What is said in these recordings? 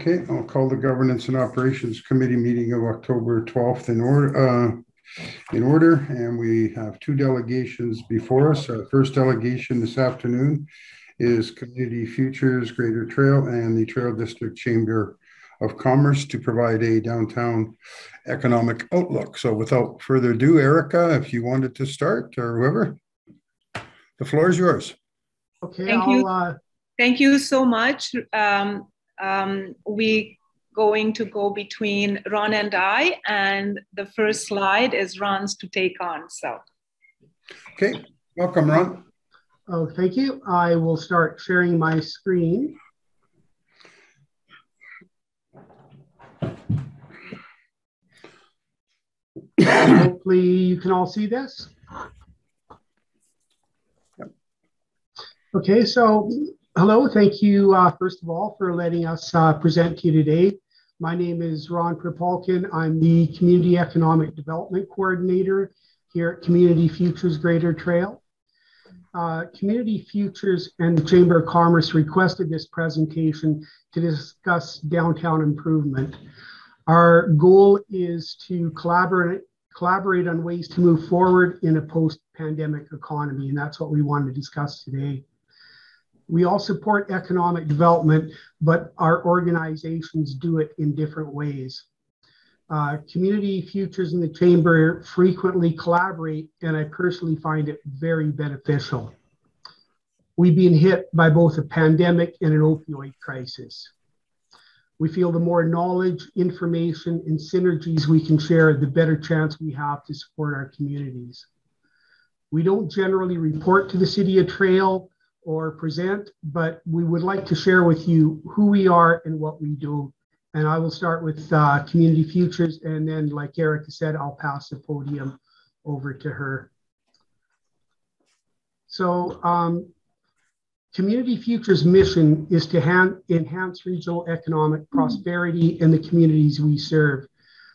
Okay, I'll call the Governance and Operations Committee meeting of October 12th in order, and we have two delegations before us. First delegation this afternoon is Community Futures Greater Trail and the Trail District Chamber of Commerce to provide a downtown economic outlook. So without further ado, Erica, if you wanted to start, or whoever, the floor is yours. Okay, Thank you so much. We going to go between Ron and I, and the first slide is Ron's to take on. So, okay, welcome, Ron. Oh, thank you. I will start sharing my screen. Hopefully, you can all see this. Okay, so hello, thank you first of all for letting us present to you today. My name is Ron Kripalkin. I'm the Community Economic Development Coordinator here at Community Futures Greater Trail. Community Futures and the Chamber of Commerce requested this presentation to discuss downtown improvement. Our goal is to collaborate on ways to move forward in a post-pandemic economy, and that's what we want to discuss today. We all support economic development, but our organizations do it in different ways. Community Futures and the Chamber frequently collaborate, and I personally find it very beneficial. We've been hit by both a pandemic and an opioid crisis. We feel the more knowledge, information, and synergies we can share, the better chance we have to support our communities. We don't generally report to the City of Trail or present, but we would like to share with you who we are and what we do. And I will start with Community Futures, and then like Erica said, I'll pass the podium over to her. So Community Futures' mission is to enhance regional economic prosperity in the communities we serve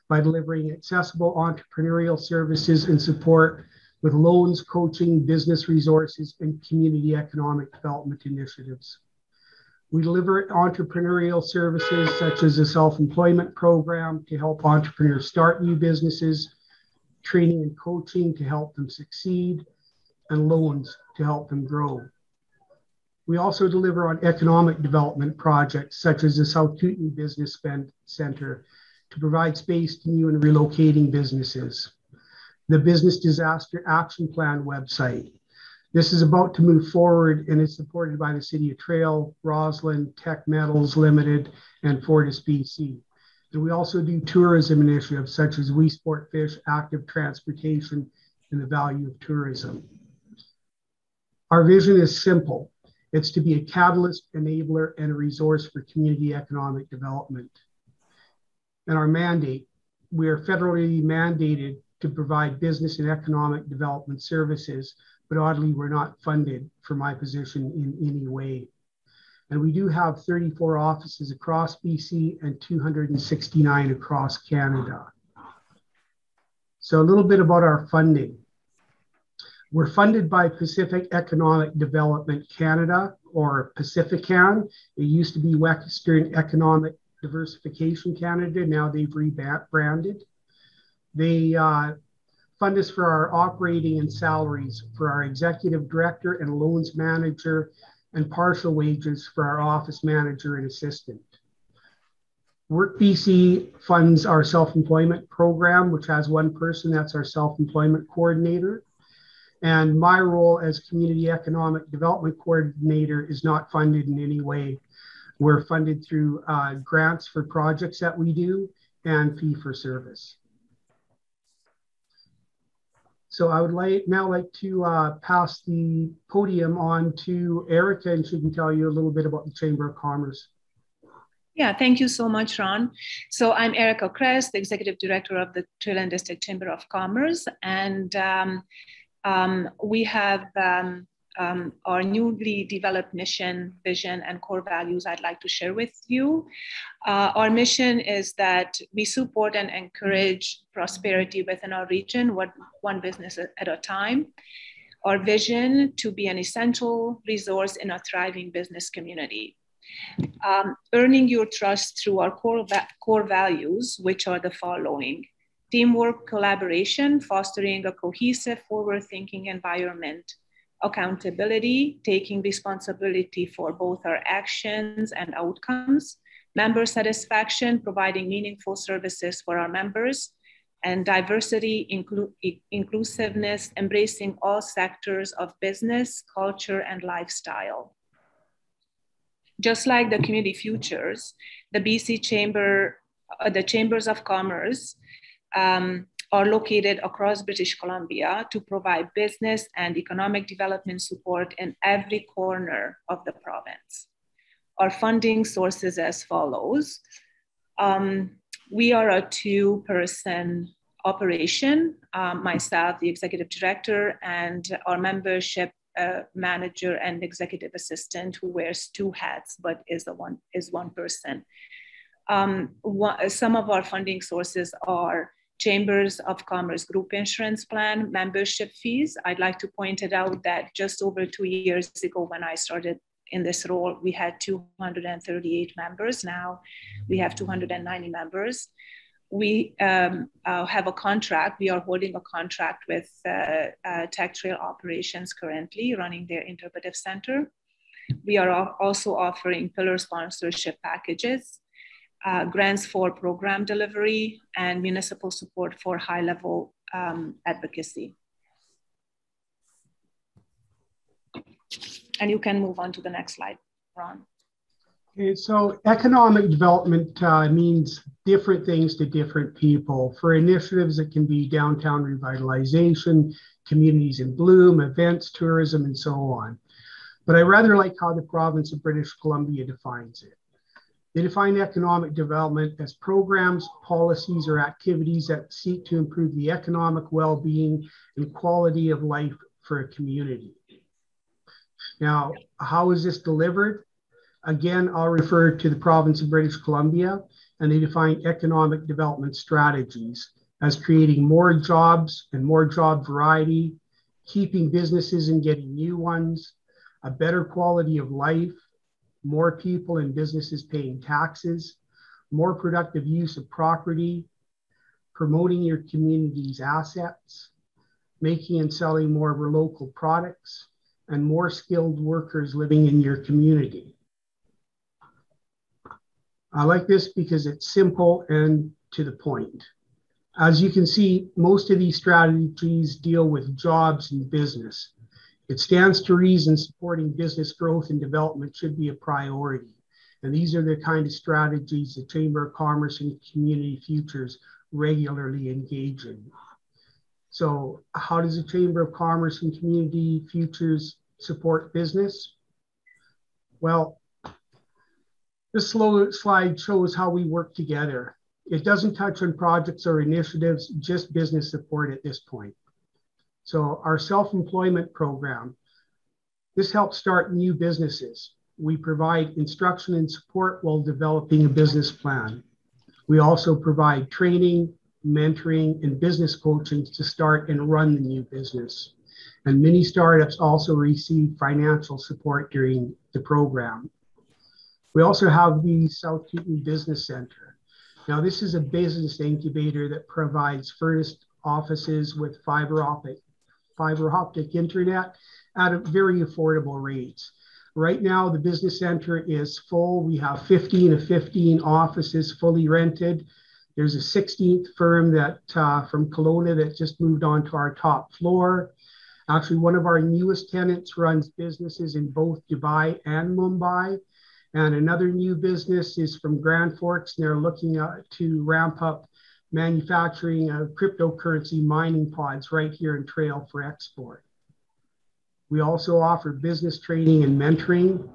by delivering accessible entrepreneurial services and support with loans, coaching, business resources, and community economic development initiatives. We deliver entrepreneurial services such as a self-employment program to help entrepreneurs start new businesses, training and coaching to help them succeed, and loans to help them grow. We also deliver on economic development projects such as the South Kootenay Business Center to provide space to new and relocating businesses. The Business Disaster Action Plan website. This is about to move forward and is supported by the City of Trail, Roslyn, Tech Metals Limited, and Fortis BC. And we also do tourism initiatives such as We Sport Fish, active transportation, and the value of tourism. Our vision is simple. It's to be a catalyst, enabler, and a resource for community economic development. And our mandate, we are federally mandated to provide business and economic development services, but oddly, we're not funded for my position in any way. And we do have 34 offices across BC and 269 across Canada. So a little bit about our funding. We're funded by Pacific Economic Development Canada, or Pacifican. It used to be Western Economic Diversification Canada. Now they've rebranded. They fund us for our operating and salaries for our executive director and loans manager, and partial wages for our office manager and assistant. Work BC funds our self-employment program, which has one person, that's our self-employment coordinator. And my role as Community Economic Development Coordinator is not funded in any way. We're funded through grants for projects that we do and fee for service. So I would now like to pass the podium on to Erica, and she can tell you a little bit about the Chamber of Commerce. Yeah, thank you so much, Ron. So I'm Erica Kress, the Executive Director of the Trail and District Chamber of Commerce, and we have our newly developed mission, vision, and core values I'd like to share with you. Our mission is that we support and encourage prosperity within our region, one business at a time. Our vision to be an essential resource in a thriving business community. Earning your trust through our core values, which are the following: teamwork, collaboration, fostering a cohesive, forward-thinking environment; accountability, taking responsibility for both our actions and outcomes; member satisfaction, providing meaningful services for our members; and diversity, inclusiveness, embracing all sectors of business, culture, and lifestyle. Just like the Community Futures, the BC Chamber, the Chambers of Commerce are located across British Columbia to provide business and economic development support in every corner of the province. Our funding sources as follows. We are a two-person operation, myself, the executive director, and our membership manager and executive assistant, who wears two hats but is one person. Some of our funding sources are Chambers of Commerce Group Insurance Plan, membership fees. I'd like to point it out that just over 2 years ago, when I started in this role, we had 238 members. Now we have 290 members. We have a contract. We are holding a contract with Tech Trail Operations currently, running their interpretive center. We are also offering pillar sponsorship packages, grants for program delivery, and municipal support for high-level advocacy. And you can move on to the next slide, Ron. Okay, so economic development means different things to different people. For initiatives, it can be downtown revitalization, communities in bloom, events, tourism, and so on. But I rather like how the province of British Columbia defines it. They define economic development as programs, policies, or activities that seek to improve the economic well-being and quality of life for a community. Now, how is this delivered? Again, I'll refer to the province of British Columbia, and they define economic development strategies as creating more jobs and more job variety, keeping businesses and getting new ones, a better quality of life, more people and businesses paying taxes, more productive use of property, promoting your community's assets, making and selling more of your local products, and more skilled workers living in your community. I like this because it's simple and to the point. As you can see, most of these strategies deal with jobs and business. It stands to reason supporting business growth and development should be a priority. And these are the kind of strategies the Chamber of Commerce and Community Futures regularly engage in. So how does the Chamber of Commerce and Community Futures support business? Well, this slide shows how we work together. It doesn't touch on projects or initiatives, just business support at this point. So our self-employment program, this helps start new businesses. We provide instruction and support while developing a business plan. We also provide training, mentoring, and business coaching to start and run the new business. And many startups also receive financial support during the program. We also have the South Kootenay Business Center. Now, this is a business incubator that provides first offices with fiber optic internet at very affordable rates. Right now, the business center is full. We have 15 of 15 offices fully rented. There's a 16th firm that from Kelowna that just moved on to our top floor. Actually, one of our newest tenants runs businesses in both Dubai and Mumbai. And another new business is from Grand Forks, and they're looking to ramp up manufacturing of cryptocurrency mining pods right here in Trail for export. We also offer business training and mentoring.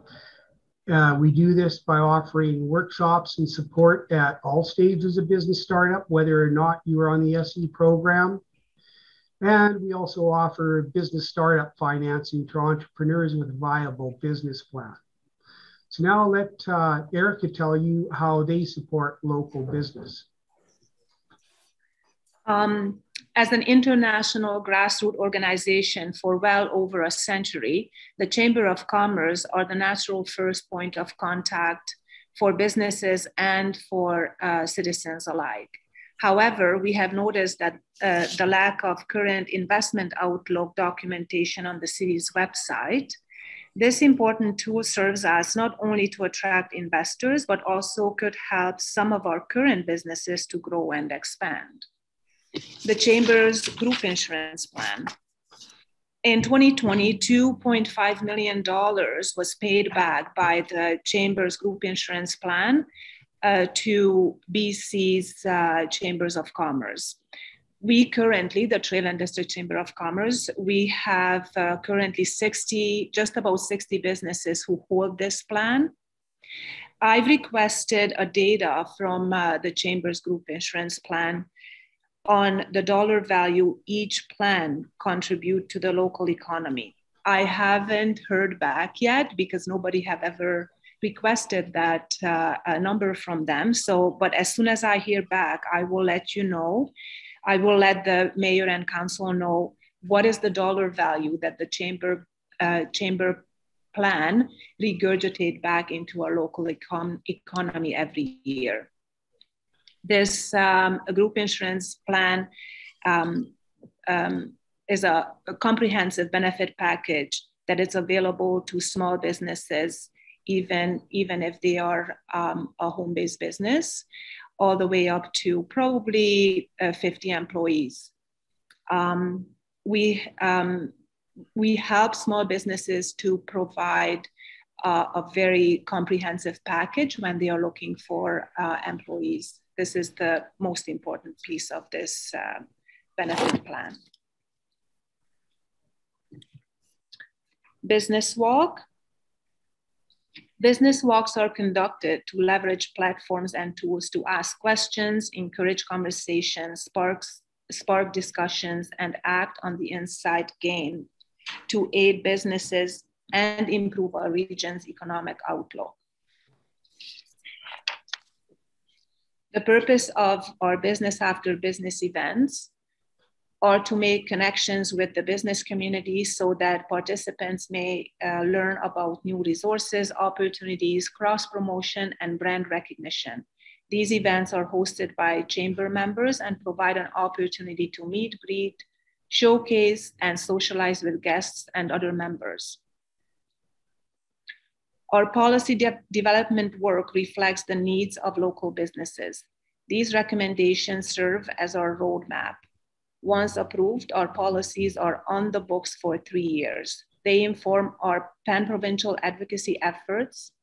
We do this by offering workshops and support at all stages of business startup, whether or not you are on the SE program. And we also offer business startup financing to entrepreneurs with a viable business plan. So now I'll let Erica tell you how they support local business. As an international grassroots organization for well over a century, the Chamber of Commerce are the natural first point of contact for businesses and for citizens alike. However, we have noticed that the lack of current investment outlook documentation on the city's website. This important tool serves us not only to attract investors, but also could help some of our current businesses to grow and expand. The Chamber's group insurance plan. In 2020, $2.5 million was paid back by the Chamber's group insurance plan to BC's Chambers of Commerce. We currently, the Trail and District Chamber of Commerce, we have currently just about 60 businesses who hold this plan. I've requested a data from the Chamber's group insurance plan on the dollar value each plan contribute to the local economy. I haven't heard back yet because nobody have ever requested that number from them. So, but as soon as I hear back, I will let you know. I will let the mayor and council know what is the dollar value that the chamber plan regurgitate back into our local economy every year. This group insurance plan is a comprehensive benefit package that is available to small businesses, even if they are a home-based business, all the way up to probably 50 employees. We help small businesses to provide a very comprehensive package when they are looking for employees. This is the most important piece of this benefit plan. Business walk. Business walks are conducted to leverage platforms and tools to ask questions, encourage conversations, spark discussions, and act on the insight gained to aid businesses and improve our region's economic outlook. The purpose of our business after business events are to make connections with the business community so that participants may learn about new resources, opportunities, cross-promotion, and brand recognition. These events are hosted by chamber members and provide an opportunity to meet, greet, showcase, and socialize with guests and other members. Our policy development work reflects the needs of local businesses. These recommendations serve as our roadmap. Once approved, our policies are on the books for 3 years. They inform our pan-provincial advocacy efforts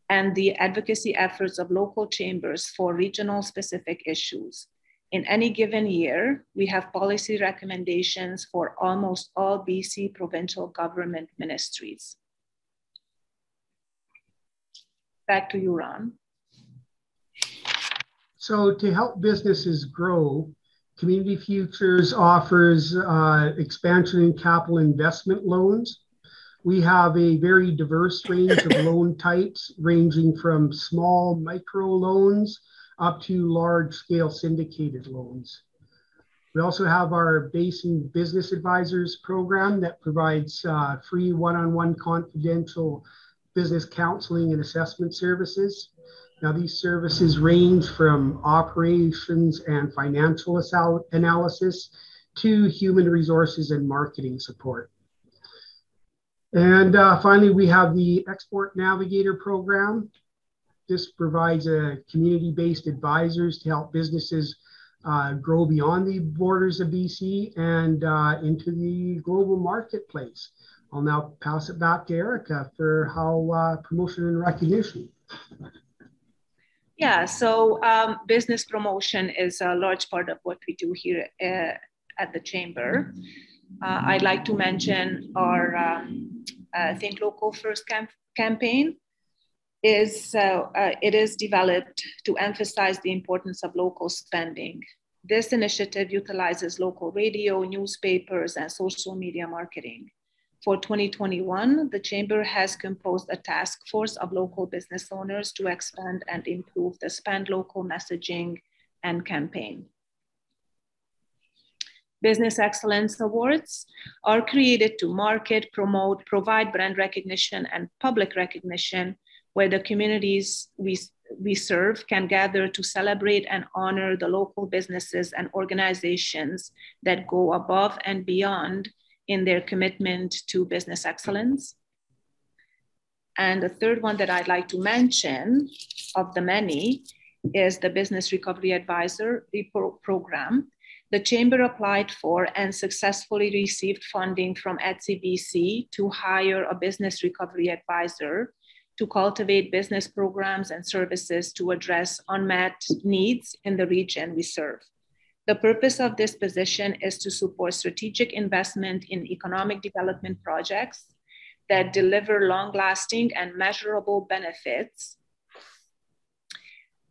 and the advocacy efforts of local chambers for regional specific issues. In any given year, we have policy recommendations for almost all BC provincial government ministries. Back to you, Ron. So to help businesses grow, Community Futures offers expansion and capital investment loans. We have a very diverse range of loan types, ranging from small micro loans up to large scale syndicated loans. We also have our Basin Business Advisors program that provides free one-on-one confidential business counseling and assessment services. Now, these services range from operations and financial analysis to human resources and marketing support. And finally, we have the Export Navigator program. This provides community-based advisors to help businesses grow beyond the borders of BC and into the global marketplace. I'll now pass it back to Erica for how promotion and recognition. Yeah, so business promotion is a large part of what we do here at the Chamber. I'd like to mention our Think Local First campaign. It is developed to emphasize the importance of local spending. This initiative utilizes local radio, newspapers, and social media marketing. For 2021, the Chamber has composed a task force of local business owners to expand and improve the spend local messaging and campaign. Business Excellence Awards are created to market, promote, provide brand recognition and public recognition where the communities we serve can gather to celebrate and honor the local businesses and organizations that go above and beyond in their commitment to business excellence. And the third one that I'd like to mention of the many is the Business Recovery Advisor program. The Chamber applied for and successfully received funding from ETSI-BC to hire a business recovery advisor to cultivate business programs and services to address unmet needs in the region we serve. The purpose of this position is to support strategic investment in economic development projects that deliver long-lasting and measurable benefits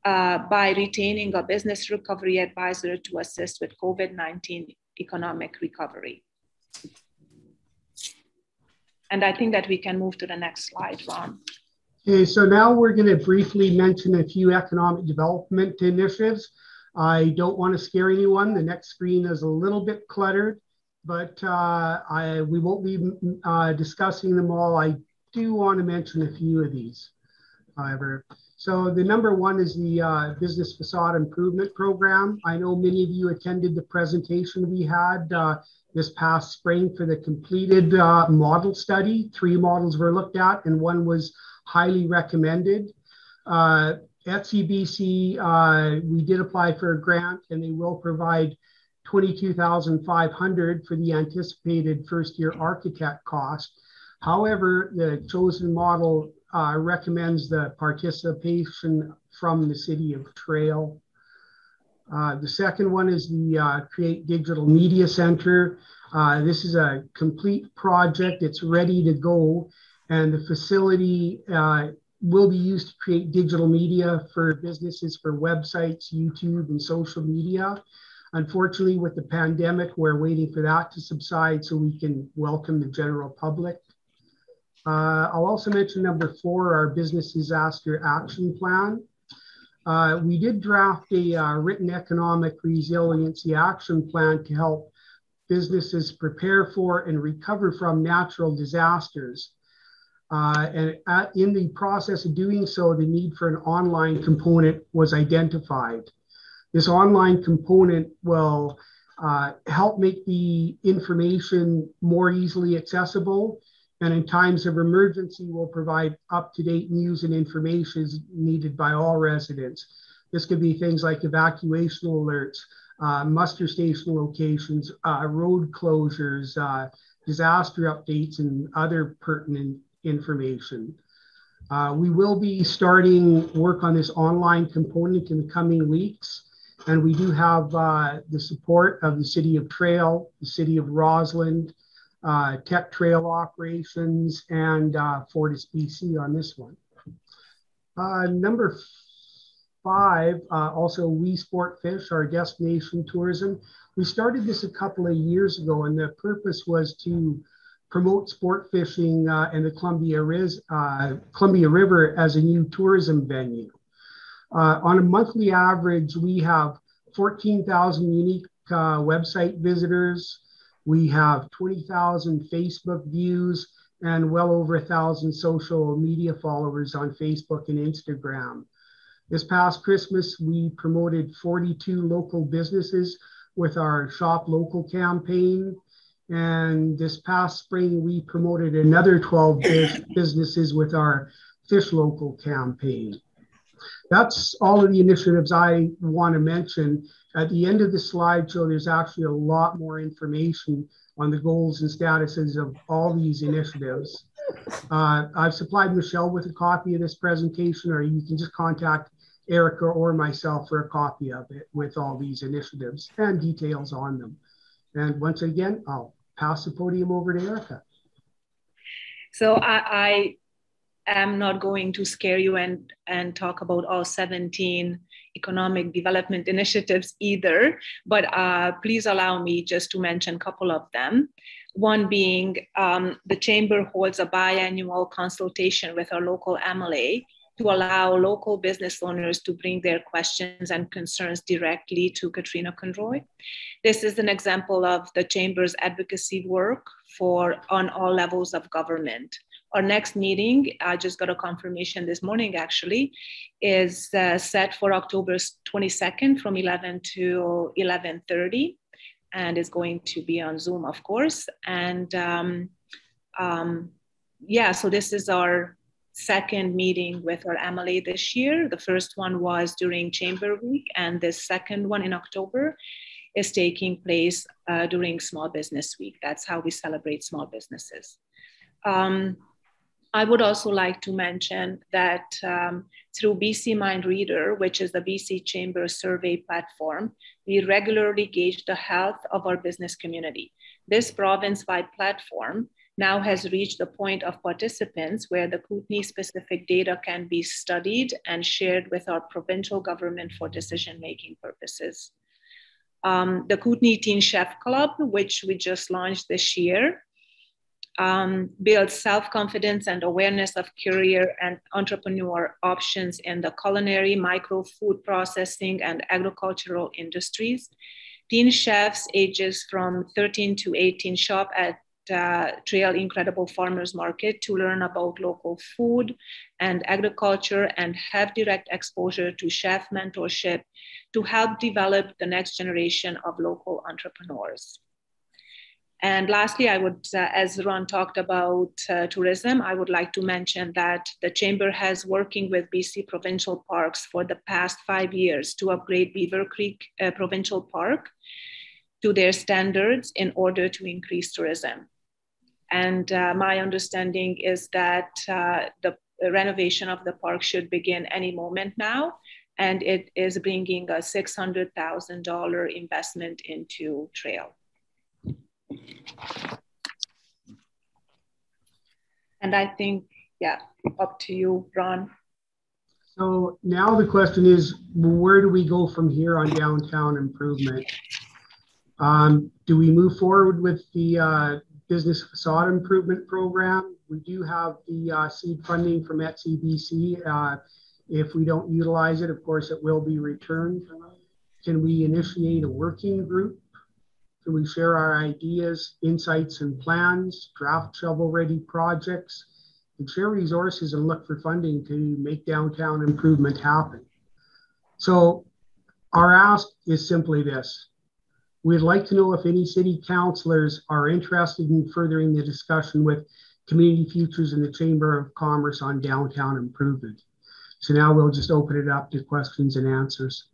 by retaining a business recovery advisor to assist with COVID-19 economic recovery. And I think that we can move to the next slide, Ron. Okay, so now we're going to briefly mention a few economic development initiatives. I don't want to scare anyone. The next screen is a little bit cluttered, but we won't be discussing them all. I do want to mention a few of these, however. So the number one is the Business Facade Improvement Program. I know many of you attended the presentation we had this past spring for the completed model study. 3 models were looked at and one was highly recommended. ETSI-BC, we did apply for a grant and they will provide $22,500 for the anticipated first-year architect cost. However, the chosen model recommends the participation from the City of Trail. The second one is the Create Digital Media Center. This is a complete project. It's ready to go, and the facility will be used to create digital media for businesses for websites, YouTube, and social media. Unfortunately, with the pandemic, we're waiting for that to subside so we can welcome the general public. I'll also mention number 4, our Business Disaster Action Plan. We did draft a written economic resiliency action plan to help businesses prepare for and recover from natural disasters. And in the process of doing so, the need for an online component was identified. This online component will help make the information more easily accessible, and in times of emergency will provide up-to-date news and information needed by all residents. This could be things like evacuation alerts, muster station locations, road closures, disaster updates, and other pertinent information. We will be starting work on this online component in the coming weeks, and we do have the support of the City of Trail, the City of Rossland, Tech Trail Operations, and FortisBC on this one. Number 5, also We Sport Fish, our destination tourism. We started this a couple of years ago, and the purpose was to promote sport fishing in the Columbia River as a new tourism venue. On a monthly average, we have 14,000 unique website visitors. We have 20,000 Facebook views and well over 1,000 social media followers on Facebook and Instagram. This past Christmas, we promoted 42 local businesses with our Shop Local campaign. And this past spring, we promoted another 12 businesses with our Fish Local campaign. That's all of the initiatives I want to mention. At the end of the slideshow, there's actually a lot more information on the goals and statuses of all these initiatives. I've supplied Michelle with a copy of this presentation, or you can just contact Erica or myself for a copy of it with all these initiatives and details on them. And once again, I'll pass the podium over to Erica. So I am not going to scare you and talk about all 17 economic development initiatives either, but please allow me just to mention a couple of them. One being the Chamber holds a biannual consultation with our local MLA to allow local business owners to bring their questions and concerns directly to Katrina Conroy. This is an example of the Chamber's advocacy work on all levels of government. Our next meeting, I just got a confirmation this morning actually, is set for October 22nd from 11 to 11:30, and is going to be on Zoom, of course. And yeah, so this is our second meeting with our MLA this year. The first one was during Chamber Week, and the second one in October is taking place during Small Business Week. That's how we celebrate small businesses. I would also like to mention that through BC Mind Reader, which is the BC Chamber survey platform, we regularly gauge the health of our business community. This province-wide platform now has reached the point of participants where the Kootenay-specific data can be studied and shared with our provincial government for decision-making purposes. The Kootenay Teen Chef Club, which we just launched this year, builds self-confidence and awareness of career and entrepreneur options in the culinary, micro food processing, and agricultural industries. Teen chefs ages from 13 to 18 shop at Trail Incredible Farmers Market to learn about local food and agriculture and have direct exposure to chef mentorship to help develop the next generation of local entrepreneurs. And lastly, I would, as Ron talked about tourism, I would like to mention that the Chamber has working with BC Provincial Parks for the past 5 years to upgrade Beaver Creek Provincial Park to their standards in order to increase tourism. And my understanding is that the renovation of the park should begin any moment now, and it is bringing a $600,000 investment into Trail. And I think, yeah, up to you, Ron. So now the question is, where do we go from here on downtown improvement? Do we move forward with the business facade improvement program? We do have the seed funding from ETSI-BC. If we don't utilize it, of course, it will be returned. Can we initiate a working group? Can we share our ideas, insights, and plans, draft shovel-ready projects, and share resources and look for funding to make downtown improvement happen? So our ask is simply this. We'd like to know if any city councillors are interested in furthering the discussion with Community Futures and the Chamber of Commerce on downtown improvement. So now we'll just open it up to questions and answers.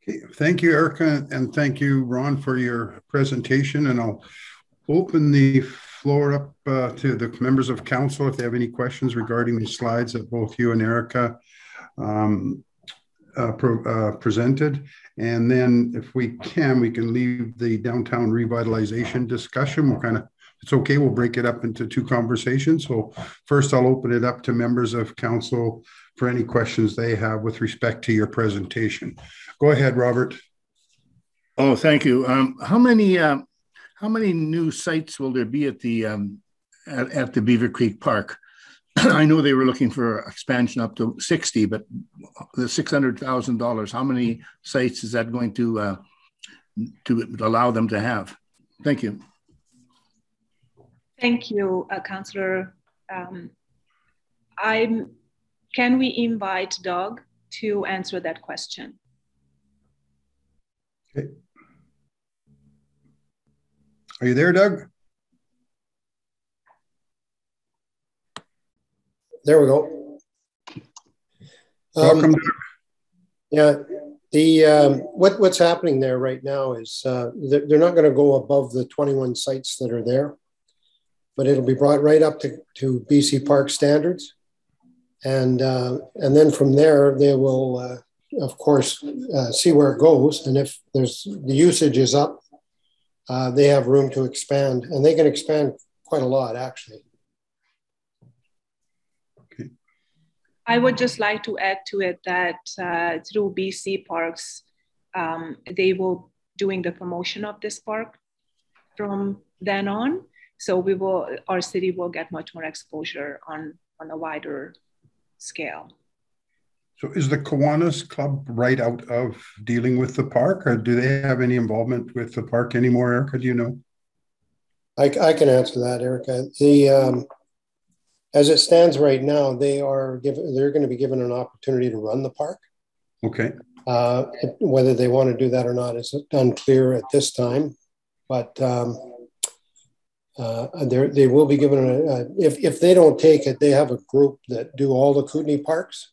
Okay, thank you, Erica, and thank you, Ron, for your presentation. And I'll open the floor up to the members of council if they have any questions regarding the slides that both you and Erica presented. And then if we can leave the downtown revitalization discussion. It's okay, we'll break it up into two conversations. So first I'll open it up to members of council for any questions they have with respect to your presentation. Go ahead, Robert. Oh, thank you. How many new sites will there be at the Beaver Creek Park? I know they were looking for expansion up to 60, but the $600,000, how many sites is that going to allow them to have? Thank you. Thank you, Councillor. Can we invite Doug to answer that question? Okay. Are you there, Doug? There we go. Welcome, Doug. Yeah, what's happening there right now is they're not going to go above the 21 sites that are there, but it'll be brought right up to BC Park standards, and then from there they will, of course, see where it goes, and if the usage is up, they have room to expand, and they can expand quite a lot, actually. I would just like to add to it that through BC Parks, they will doing the promotion of this park from then on. So our city will get much more exposure on on a wider scale. So is the Kiwanis Club right out of dealing with the park, or do they have any involvement with the park anymore, Erica? Do you know? I can answer that, Erica. As it stands right now, they're going to be given an opportunity to run the park. Okay. Whether they want to do that or not is unclear at this time, but they will be given if they don't take it, they have a group that do all the Kootenay parks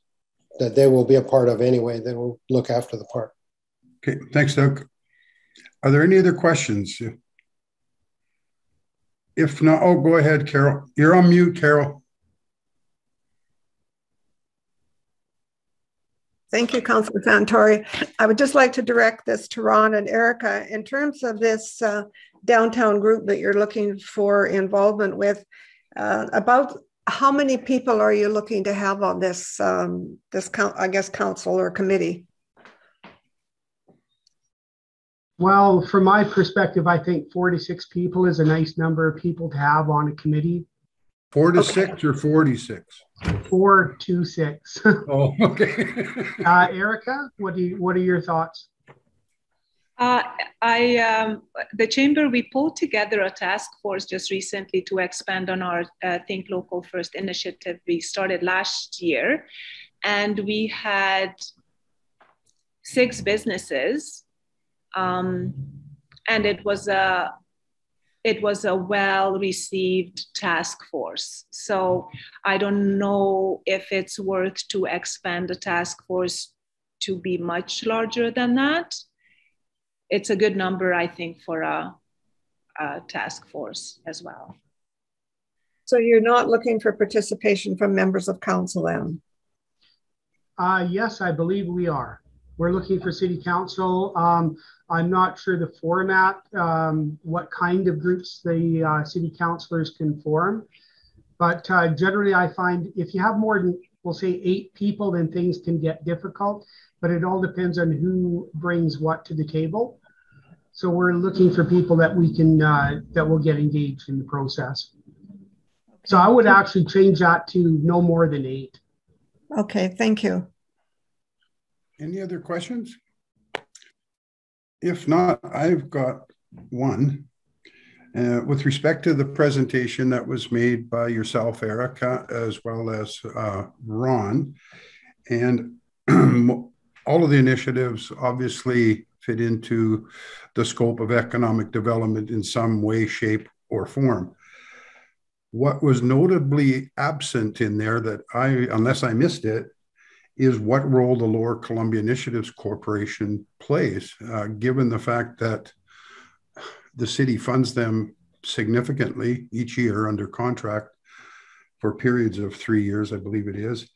that they will be a part of anyway. They will look after the park. Okay, thanks, Doug. Are there any other questions? If not, oh, go ahead, Carol. You're on mute, Carol. Thank you, Councillor Santori. I would just like to direct this to Ron and Erica. In terms of this downtown group that you're looking for involvement with, about how many people are you looking to have on this, council or committee? Well, from my perspective, I think 4 to 6 people is a nice number of people to have on a committee. 4 to 6 or 46? 4 to 6. Oh, okay. Erica, what are your thoughts? The chamber, we pulled together a task force just recently to expand on our Think Local First initiative we started last year. And we had 6 businesses. And it was a well-received task force. So I don't know if it's worth to expand the task force to be much larger than that. It's a good number, I think, for a task force as well. So you're not looking for participation from members of council then? Yes, I believe we are. We're looking for city council. I'm not sure the format, what kind of groups the city councilors can form. But generally, I find if you have more than, we'll say 8 people, then things can get difficult. But it all depends on who brings what to the table. So we're looking for people that we can, that will get engaged in the process. Okay. So I would actually change that to no more than 8. Okay, thank you. Any other questions? If not, I've got one. With respect to the presentation that was made by yourself, Erica, as well as Ron, and all of the initiatives obviously fit into the scope of economic development in some way, shape, or form. What was notably absent in there that unless I missed it, is what role the Lower Columbia Initiatives Corporation plays, given the fact that the city funds them significantly each year under contract for periods of 3 years, I believe it is.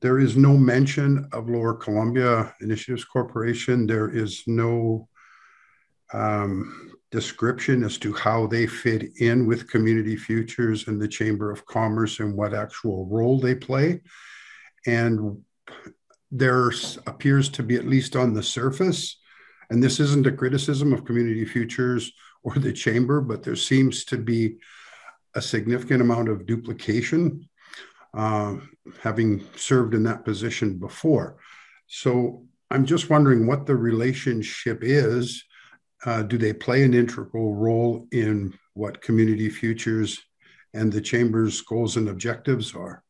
There is no mention of Lower Columbia Initiatives Corporation. There is no description as to how they fit in with Community Futures and the Chamber of Commerce and what actual role they play. And there appears to be, at least on the surface, and this isn't a criticism of Community Futures or the Chamber, but there seems to be a significant amount of duplication, having served in that position before. So I'm just wondering what the relationship is. Do they play an integral role in what Community Futures and the Chamber's goals and objectives are?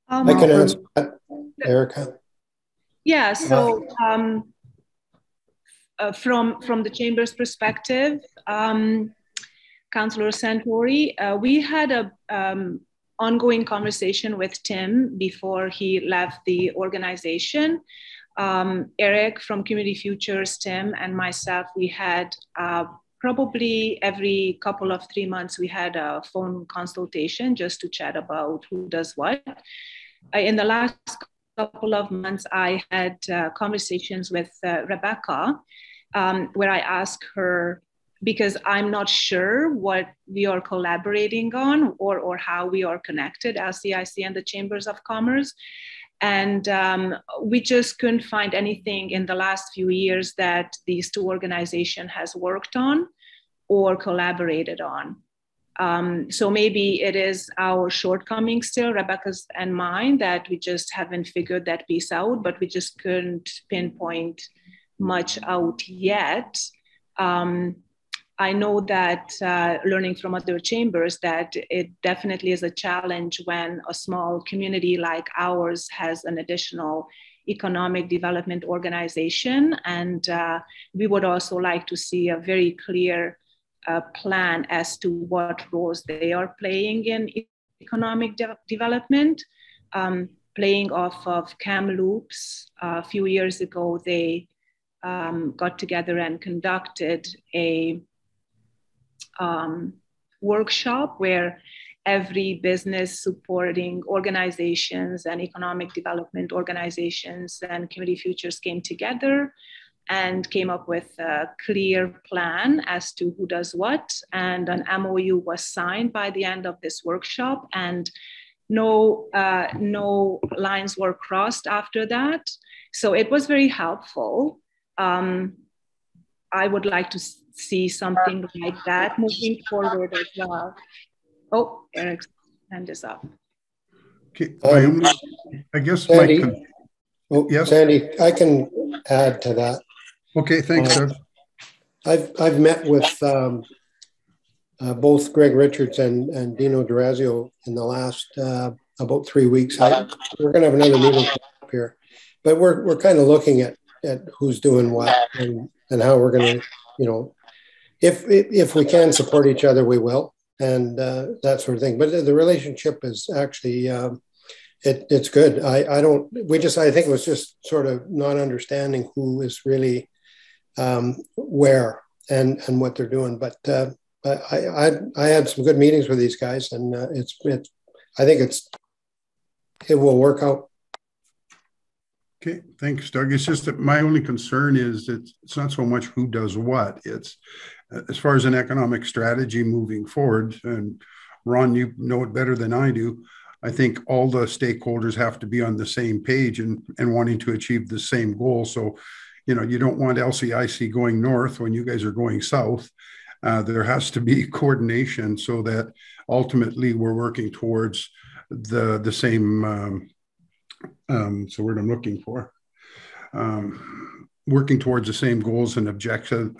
I can answer that, Erica. Yeah, so from the Chamber's perspective, Councillor Santori, we had a ongoing conversation with Tim before he left the organization. Eric from Community Futures, Tim, and myself, we had probably every couple of 3 months, we had a phone consultation just to chat about who does what. In the last couple of months, I had conversations with Rebecca, where I asked her, because I'm not sure what we are collaborating on or how we are connected, LCIC and the Chambers of Commerce. And we just couldn't find anything in the last few years that these two organizations has worked on or collaborated on. So maybe it is our shortcoming still, Rebecca's and mine, that we just haven't figured that piece out, but we just couldn't pinpoint much out yet. I know that learning from other chambers, that it definitely is a challenge when a small community like ours has an additional economic development organization. And we would also like to see a very clear plan as to what roles they are playing in economic development. Playing off of Kamloops, a few years ago, they got together and conducted a workshop where every business supporting organizations and economic development organizations and Community Futures came together and came up with a clear plan as to who does what. And an MOU was signed by the end of this workshop, and no lines were crossed after that. So it was very helpful. I would like to see something like that moving forward as well. Oh, Eric's hand is up. Okay, I guess Sandy, yes, Sandy, I can add to that. Okay, thanks, Doug. I've met with both Greg Richards and Dino D'Orazio in the last about 3 weeks. We're going to have another meeting up here, but we're kind of looking at who's doing what and how we're going to, you know, if we can support each other, we will, and that sort of thing. But the relationship is actually it's good. I think it was just sort of not understanding who is really where and what they're doing. But I had some good meetings with these guys, and I think it will work out. Okay, thanks, Doug. It's just that my only concern is that it's not so much who does what. It's as far as an economic strategy moving forward, and Ron, you know it better than I do. I think all the stakeholders have to be on the same page and wanting to achieve the same goal. So, you know, you don't want LCIC going north when you guys are going south. There has to be coordination so that ultimately we're working towards the same. So what I'm looking for, working towards the same goals and objectives,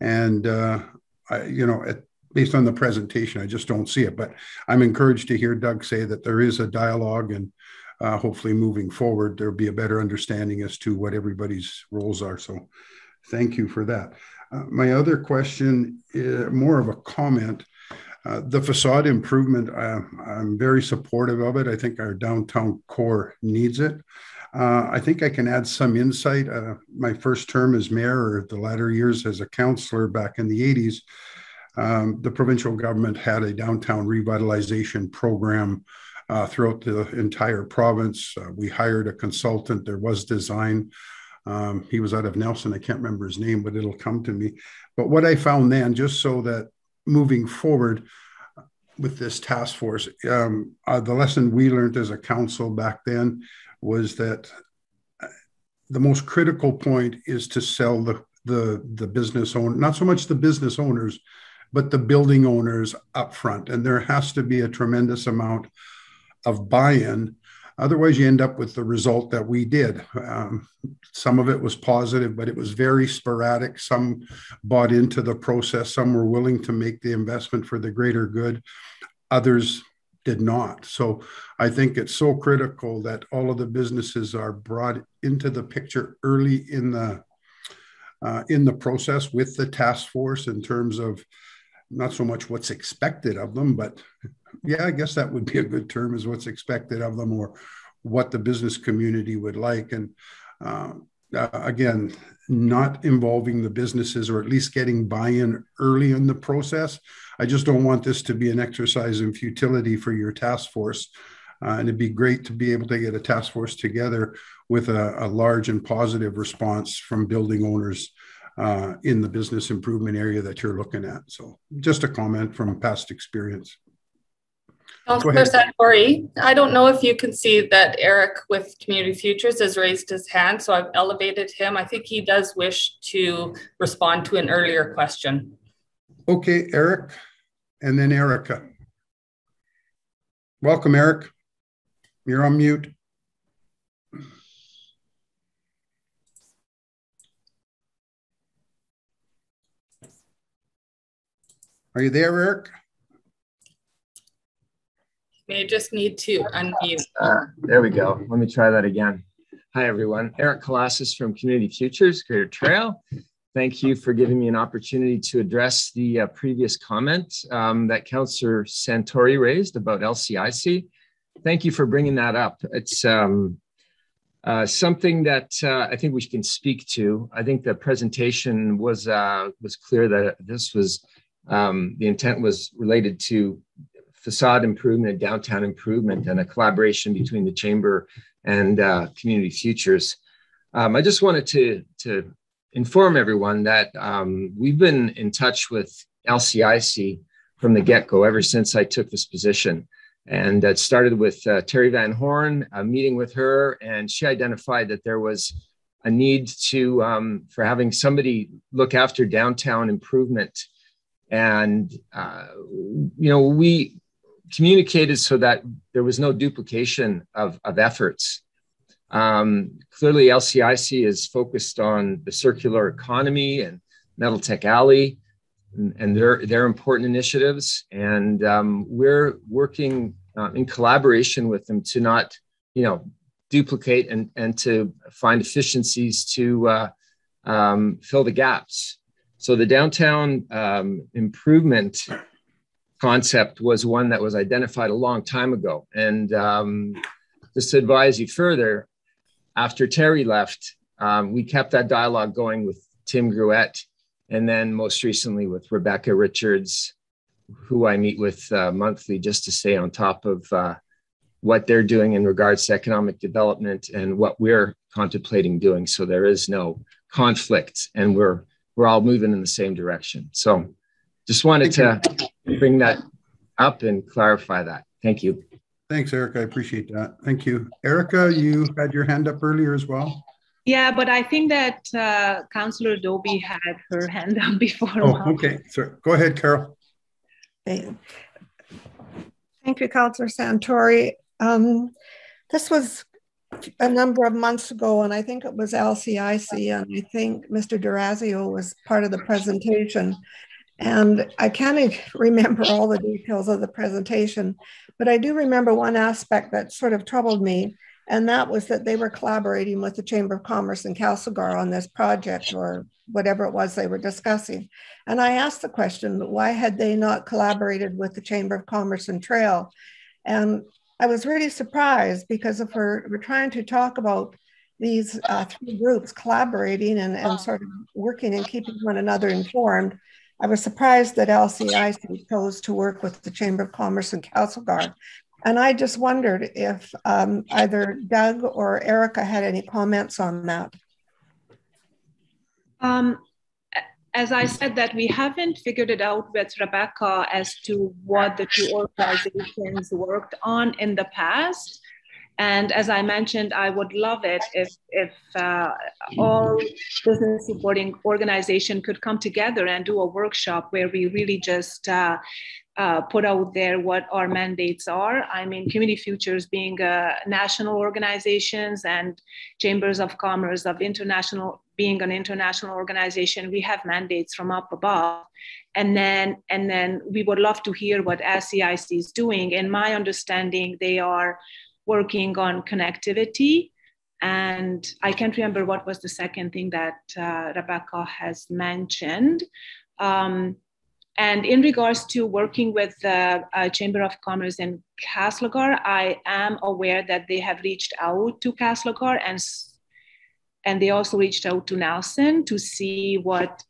and based on the presentation, I just don't see it. But I'm encouraged to hear Doug say that there is a dialogue, and hopefully moving forward there'll be a better understanding as to what everybody's roles are. So, thank you for that. My other question is more of a comment. The facade improvement, I'm very supportive of it. I think our downtown core needs it. I think I can add some insight. My first term as mayor, or the latter years as a councillor back in the 80s, the provincial government had a downtown revitalization program throughout the entire province. We hired a consultant. There was design. He was out of Nelson. I can't remember his name, but it'll come to me. But what I found then, just so that moving forward with this task force, the lesson we learned as a council back then was that the most critical point is to sell the business owner, not so much the business owners, but the building owners up front. And there has to be a tremendous amount of buy-in. Otherwise, you end up with the result that we did. Some of it was positive, but it was very sporadic. Some bought into the process. Some were willing to make the investment for the greater good. Others did not. So I think it's so critical that all of the businesses are brought into the picture early in the process with the task force, in terms of not so much what's expected of them, but yeah, I guess that would be a good term, is what's expected of them, or what the business community would like. And again, not involving the businesses, or at least getting buy-in early in the process. I just don't want this to be an exercise in futility for your task force. And it'd be great to be able to get a task force together with a large and positive response from building owners in the business improvement area that you're looking at. So just a comment from past experience. Councillor Santori, I don't know if you can see that Eric with Community Futures has raised his hand, so I've elevated him. I think he does wish to respond to an earlier question. Okay, Eric, and then Erica. Welcome, Eric. You're on mute. Are you there, Eric? May just need to unmute. There we go. Let me try that again. Hi, everyone. Eric Colasas from Community Futures, Greater Trail. Thank you for giving me an opportunity to address the previous comment that Councillor Santori raised about LCIC. Thank you for bringing that up. It's something that I think we can speak to. I think the presentation was clear that this was the intent was related to facade improvement and downtown improvement and a collaboration between the Chamber and Community Futures. I just wanted to inform everyone that we've been in touch with LCIC from the get-go ever since I took this position. And it started with Terry Van Horn, a meeting with her, and she identified that there was a need to for having somebody look after downtown improvement. And, we communicated so that there was no duplication of efforts. Clearly, LCIC is focused on the circular economy and Metal Tech Alley and their important initiatives. And we're working in collaboration with them to not, duplicate and to find efficiencies to fill the gaps. So the downtown improvement concept was one that was identified a long time ago. And just to advise you further, after Terry left, we kept that dialogue going with Tim Gruette, and then most recently with Rebecca Richards, who I meet with monthly just to stay on top of what they're doing in regards to economic development and what we're contemplating doing. So there is no conflict, and we're all moving in the same direction. So just wanted to bring that up and clarify that. Thank you. Thanks, Eric. I appreciate that. Thank you. Erica, you had your hand up earlier as well. Yeah, but I think that Councillor Dobie had her hand up before. Oh, okay. Sorry. Go ahead, Carol. Thank you, Councillor Santori. This was a number of months ago, and I think it was LCIC, and I think Mr. Durazio was part of the presentation. And I can't remember all the details of the presentation, but I do remember one aspect that sort of troubled me, and that was that they were collaborating with the Chamber of Commerce in Castlegar on this project or whatever it was they were discussing. And I asked the question, why had they not collaborated with the Chamber of Commerce and Trail? And I was really surprised, because if we're trying to talk about these three groups collaborating and sort of working and keeping one another informed, I was surprised that LCIC chose to work with the Chamber of Commerce in Castlegar. And I just wondered if either Doug or Erica had any comments on that. As I said, that we haven't figured it out with Rebecca as to what the two organizations worked on in the past. And as I mentioned, I would love it if all business supporting organizations could come together and do a workshop where we really just put out there what our mandates are. I mean, Community Futures being national organizations and Chambers of Commerce of international being an international organization, we have mandates from up above. And then we would love to hear what LCIC is doing. In my understanding, they are working on connectivity. And I can't remember what was the second thing that Rebecca has mentioned. And in regards to working with the Chamber of Commerce in Castlegar, I am aware that they have reached out to Castlegar and they also reached out to Nelson to see what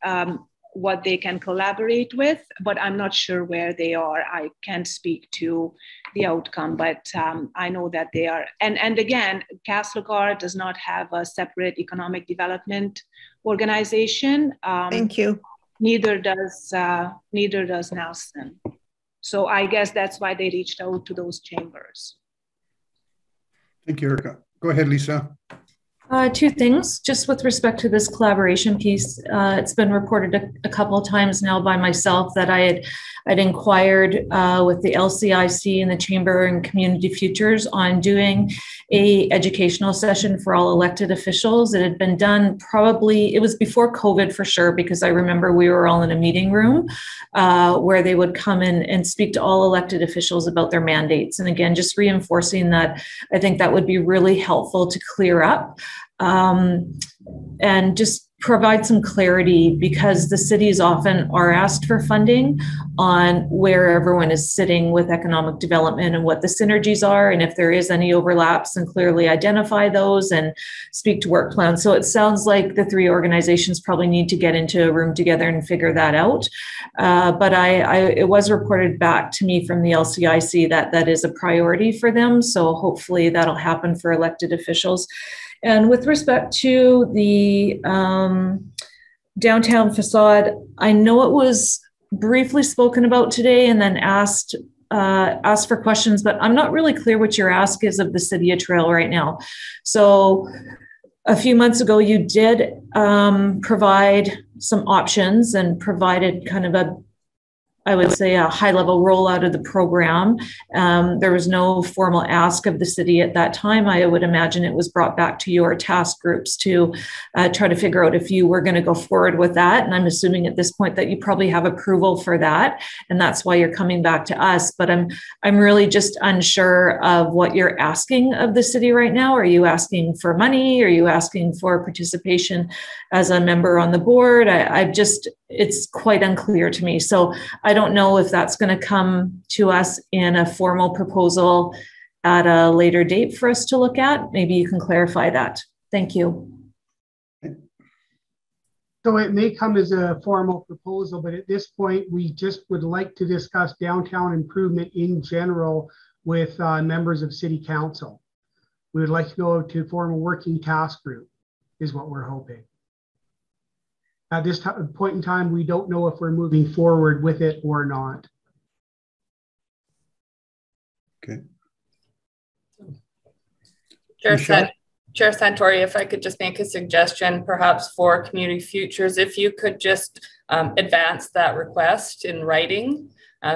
they can collaborate with, but I'm not sure where they are. I can't speak to the outcome, but I know that they are. And again, Castlegar does not have a separate economic development organization. Thank you. Neither does Nelson. So I guess that's why they reached out to those chambers. Thank you, Erica. Go ahead, Lisa. Two things, just with respect to this collaboration piece. It's been reported a couple of times now by myself that I'd inquired with the LCIC and the Chamber and Community Futures on doing a educational session for all elected officials. It had been done probably, it was before COVID for sure, because I remember we were all in a meeting room where they would come in and speak to all elected officials about their mandates. And again, just reinforcing that, I think that would be really helpful to clear up. And just provide some clarity, because the cities often are asked for funding on where everyone is sitting with economic development and what the synergies are, and if there is any overlaps, and clearly identify those and speak to work plans. So it sounds like the three organizations probably need to get into a room together and figure that out. But it was reported back to me from the LCIC that that is a priority for them. So hopefully that'll happen for elected officials. And with respect to the downtown facade, I know it was briefly spoken about today and then asked for questions, but I'm not really clear what your ask is of the City of Trail right now. So a few months ago, you did provide some options and provided kind of I would say a high-level rollout of the program. There was no formal ask of the city at that time. I would imagine it was brought back to your task groups to try to figure out if you were going to go forward with that. And I'm assuming at this point that you probably have approval for that, and that's why you're coming back to us. But I'm really just unsure of what you're asking of the city right now. Are you asking for money? Are you asking for participation as a member on the board? It's quite unclear to me. So I don't know if that's going to come to us in a formal proposal at a later date for us to look at. Maybe you can clarify that. Thank you. So it may come as a formal proposal, but at this point, we just would like to discuss downtown improvement in general with members of City Council. We would like to go to form a working task group is what we're hoping. At this point in time, we don't know if we're moving forward with it or not. Okay. Chair Santori, if I could just make a suggestion, perhaps for Community Futures, if you could just advance that request in writing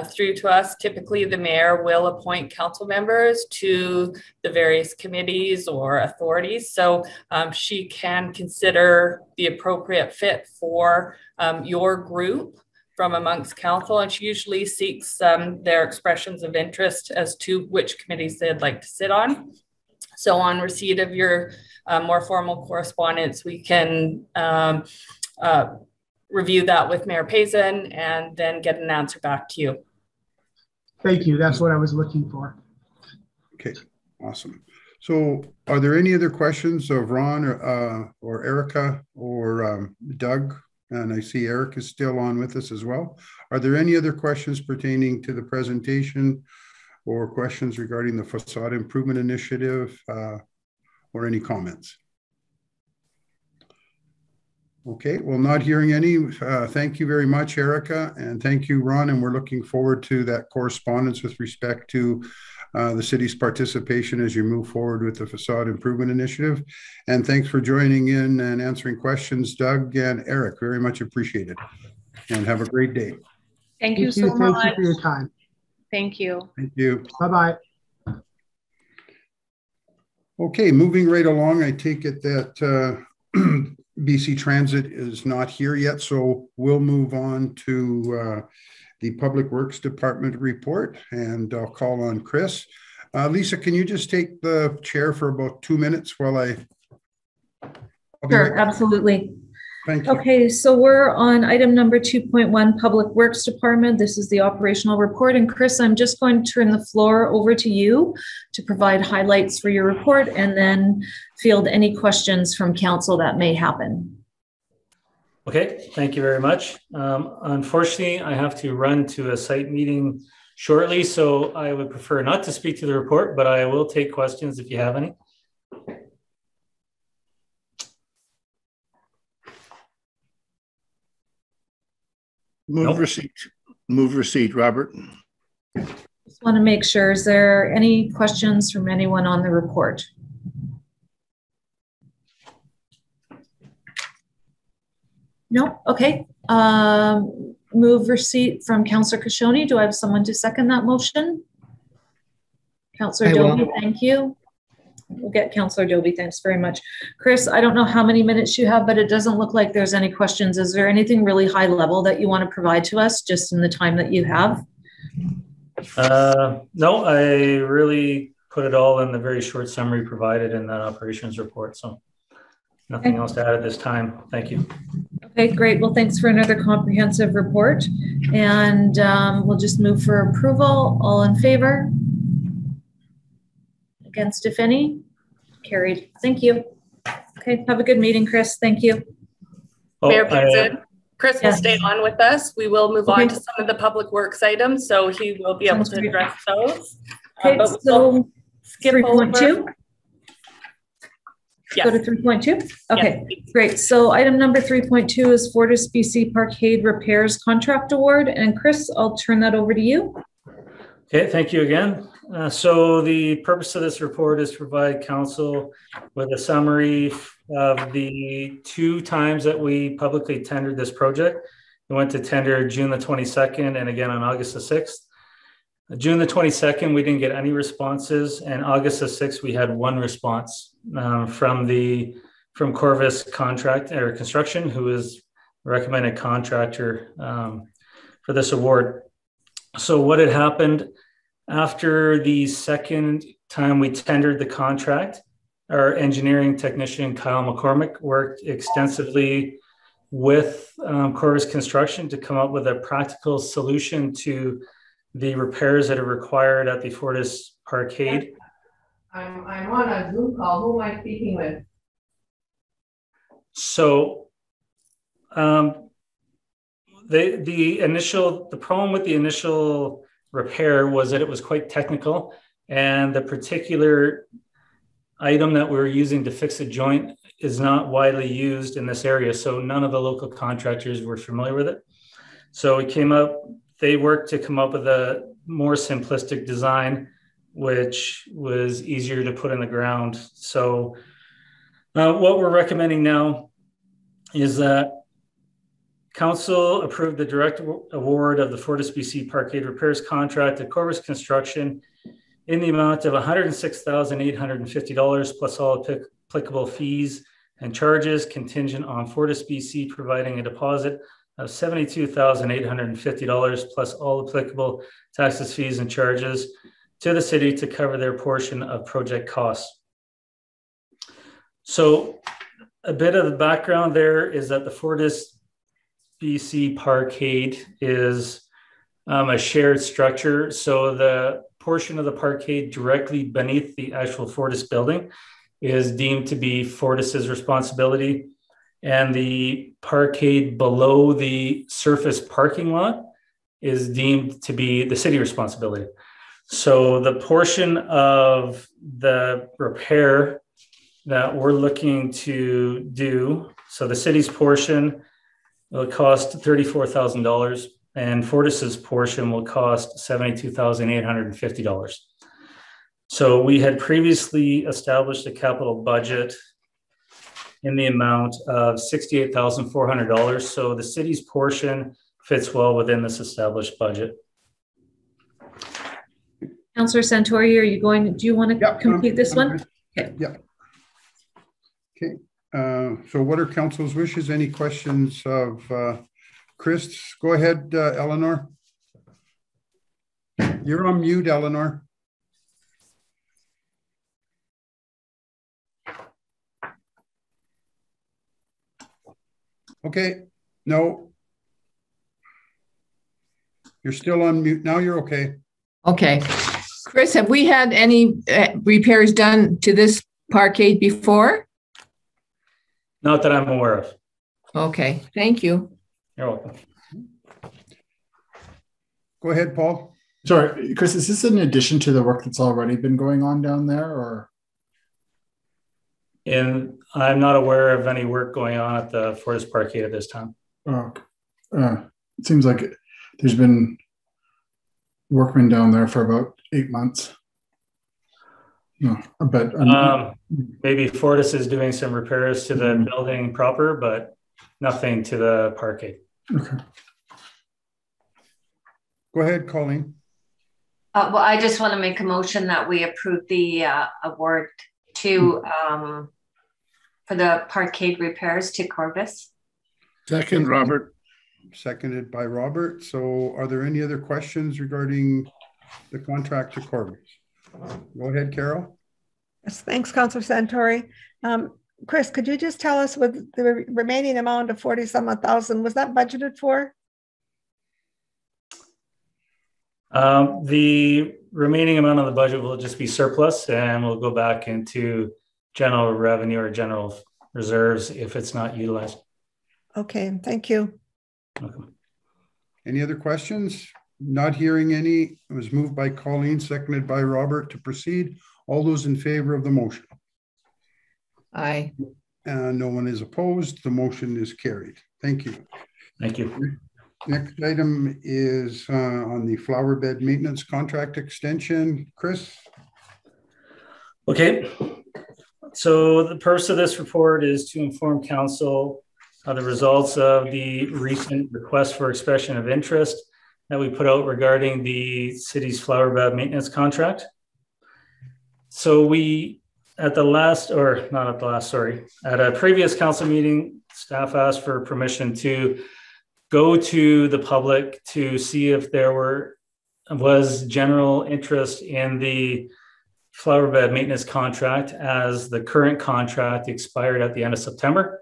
through to us. Typically, the mayor will appoint council members to the various committees or authorities, so she can consider the appropriate fit for your group from amongst council, and she usually seeks their expressions of interest as to which committees they'd like to sit on. So on receipt of your more formal correspondence, we can review that with Mayor Payson and then get an answer back to you. Thank you. That's what I was looking for. Okay, awesome. So are there any other questions of Ron or Erica or Doug? And I see Eric is still on with us as well. Are there any other questions pertaining to the presentation or questions regarding the facade improvement initiative or any comments? Okay, well, not hearing any. Thank you very much, Erica, and thank you, Ron, and we're looking forward to that correspondence with respect to the city's participation as you move forward with the facade improvement initiative. And thanks for joining in and answering questions, Doug and Eric. Very much appreciated. And have a great day. Thank you so much. Thank you for your time. Thank you. Thank you. Bye-bye. Okay, moving right along, I take it that BC Transit is not here yet, so we'll move on to the Public Works Department report, and I'll call on Chris. Lisa, can you just take the chair for about 2 minutes while Sure, absolutely. Thank you. Okay, so we're on item number 2.1, Public Works Department. This is the operational report. And Chris, I'm just going to turn the floor over to you to provide highlights for your report and then field any questions from council that may happen. Okay, thank you very much. Unfortunately, I have to run to a site meeting shortly, so I would prefer not to speak to the report, but I will take questions if you have any. Move receipt, Robert. Just want to make sure, is there any questions from anyone on the report? No? Okay. Move receipt from Councillor Kashoni. Do I have someone to second that motion? Councillor Dobie, thank you. We'll get Councillor Dobie, thanks very much. Chris, I don't know how many minutes you have, but it doesn't look like there's any questions. Is there anything really high level that you want to provide to us just in the time that you have? No, I really put it all in the very short summary provided in that operations report. So nothing else to add at this time. Thank you. Okay, great. Well, thanks for another comprehensive report. And we'll just move for approval. All in favor? Against, if any? Carried. Thank you. Okay, have a good meeting, Chris. Thank you. Mayor Pinson, Chris will stay on with us. We will move on to some of the public works items, so he will be able to address those. Okay, but so skip 3.2. Yes. Go to 3.2. Okay, yes, great. So item number 3.2 is Fortis BC Parkade Repairs Contract Award. And Chris, I'll turn that over to you. Okay, thank you again. So the purpose of this report is to provide council with a summary of the 2 times that we publicly tendered this project. We went to tender June the 22nd and again on August the 6th. June the 22nd, we didn't get any responses, and August the 6th, we had 1 response from Corvus Contract or Construction, who is recommended contractor for this award. So what had happened after the second time we tendered the contract, our engineering technician, Kyle McCormick, worked extensively with Corvus Construction to come up with a practical solution to the repairs that are required at the Fortis Parkade. I'm on a Zoom call. Who am I speaking with? So the problem with the initial repair was that it was quite technical, and the particular item that we're using to fix a joint is not widely used in this area. So none of the local contractors were familiar with it. So they worked to come up with a more simplistic design, which was easier to put in the ground. So what we're recommending now is that Council approved the direct award of the Fortis BC Parkade Repairs contract to Corvus Construction in the amount of $106,850 plus all applicable fees and charges, contingent on Fortis BC providing a deposit of $72,850 plus all applicable taxes, fees, and charges to the city to cover their portion of project costs. So a bit of the background there is that the Fortis BC Parkade is a shared structure. So the portion of the parkade directly beneath the actual Fortis building is deemed to be Fortis's responsibility, and the parkade below the surface parking lot is deemed to be the city responsibility. So the portion of the repair that we're looking to do, so the city's portion will cost $34,000 and Fortis's portion will cost $72,850. So we had previously established a capital budget in the amount of $68,400. So the city's portion fits well within this established budget. Councillor Santori, do you want to complete this one? Okay. Yeah. Okay. So what are council's wishes? Any questions of Chris? Go ahead, Eleanor. You're on mute, Eleanor. Okay. No. You're still on mute. Now you're okay. Okay. Chris, have we had any repairs done to this parkade before? Not that I'm aware of. Okay, thank you. You're welcome. Go ahead, Paul. Sorry, Chris, is this in addition to the work that's already been going on down there, or? And I'm not aware of any work going on at the Fortis Parkade at this time. It seems like there's been workmen down there for about 8 months. No, but maybe Fortis is doing some repairs to the building proper, but nothing to the parkade. Okay. Go ahead, Colleen. Well, I just want to make a motion that we approve the award to for the parkade repairs to Corvus. Second, Robert. Seconded by Robert. So are there any other questions regarding the contract to Corvus? Go ahead, Carol. Yes, thanks, Councillor Santori. Chris, could you just tell us what the remaining amount of 40-some thousand, was that budgeted for? The remaining amount of the budget will just be surplus, and we'll go back into general revenue or general reserves if it's not utilized. Okay, thank you. Okay. Any other questions? Not hearing any. It was moved by Colleen, seconded by Robert to proceed. All those in favor of the motion? Aye. No one is opposed. The motion is carried. Thank you. Thank you. Next item is on the flower bed maintenance contract extension. Chris? Okay. So the purpose of this report is to inform council of the results of the recent request for expression of interest that we put out regarding the city's flower bed maintenance contract. So we, at a previous council meeting, staff asked for permission to go to the public to see if there was general interest in the flower bed maintenance contract, as the current contract expired at the end of September.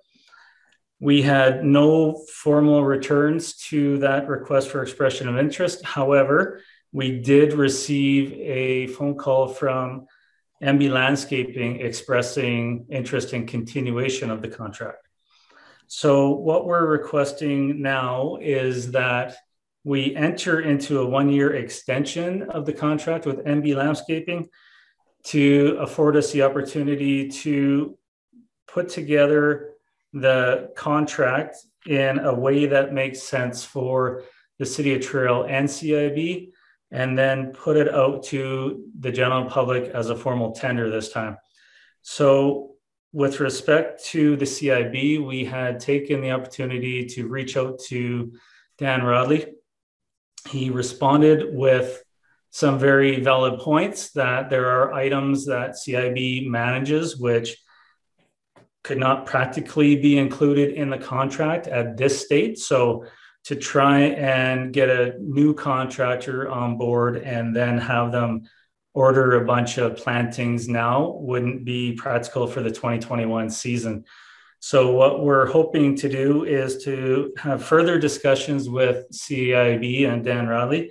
We had no formal returns to that request for expression of interest. However, we did receive a phone call from MB Landscaping expressing interest in continuation of the contract. So what we're requesting now is that we enter into a one-year extension of the contract with MB Landscaping to afford us the opportunity to put together the contract in a way that makes sense for the City of Trail and CIB, and then put it out to the general public as a formal tender this time. So with respect to the CIB, we had taken the opportunity to reach out to Dan Rodley. He responded with some very valid points that there are items that CIB manages which could not practically be included in the contract at this state. So to try and get a new contractor on board and then have them order a bunch of plantings now wouldn't be practical for the 2021 season. So what we're hoping to do is to have further discussions with CIB and Dan Rodley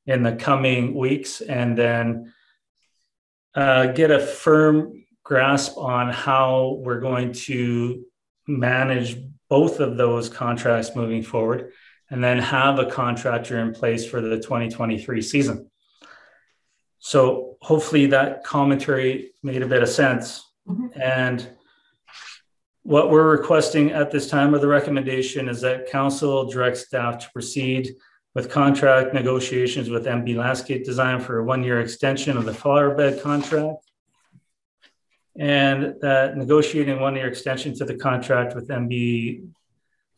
in the coming weeks, and then get a firm grasp on how we're going to manage both of those contracts moving forward, and then have a contractor in place for the 2023 season. So hopefully that commentary made a bit of sense. Mm-hmm. And what we're requesting at this time of the recommendation is that council direct staff to proceed with contract negotiations with MB Landscape Design for a one-year extension of the flower bed contract, and that negotiating one-year extension to the contract with MB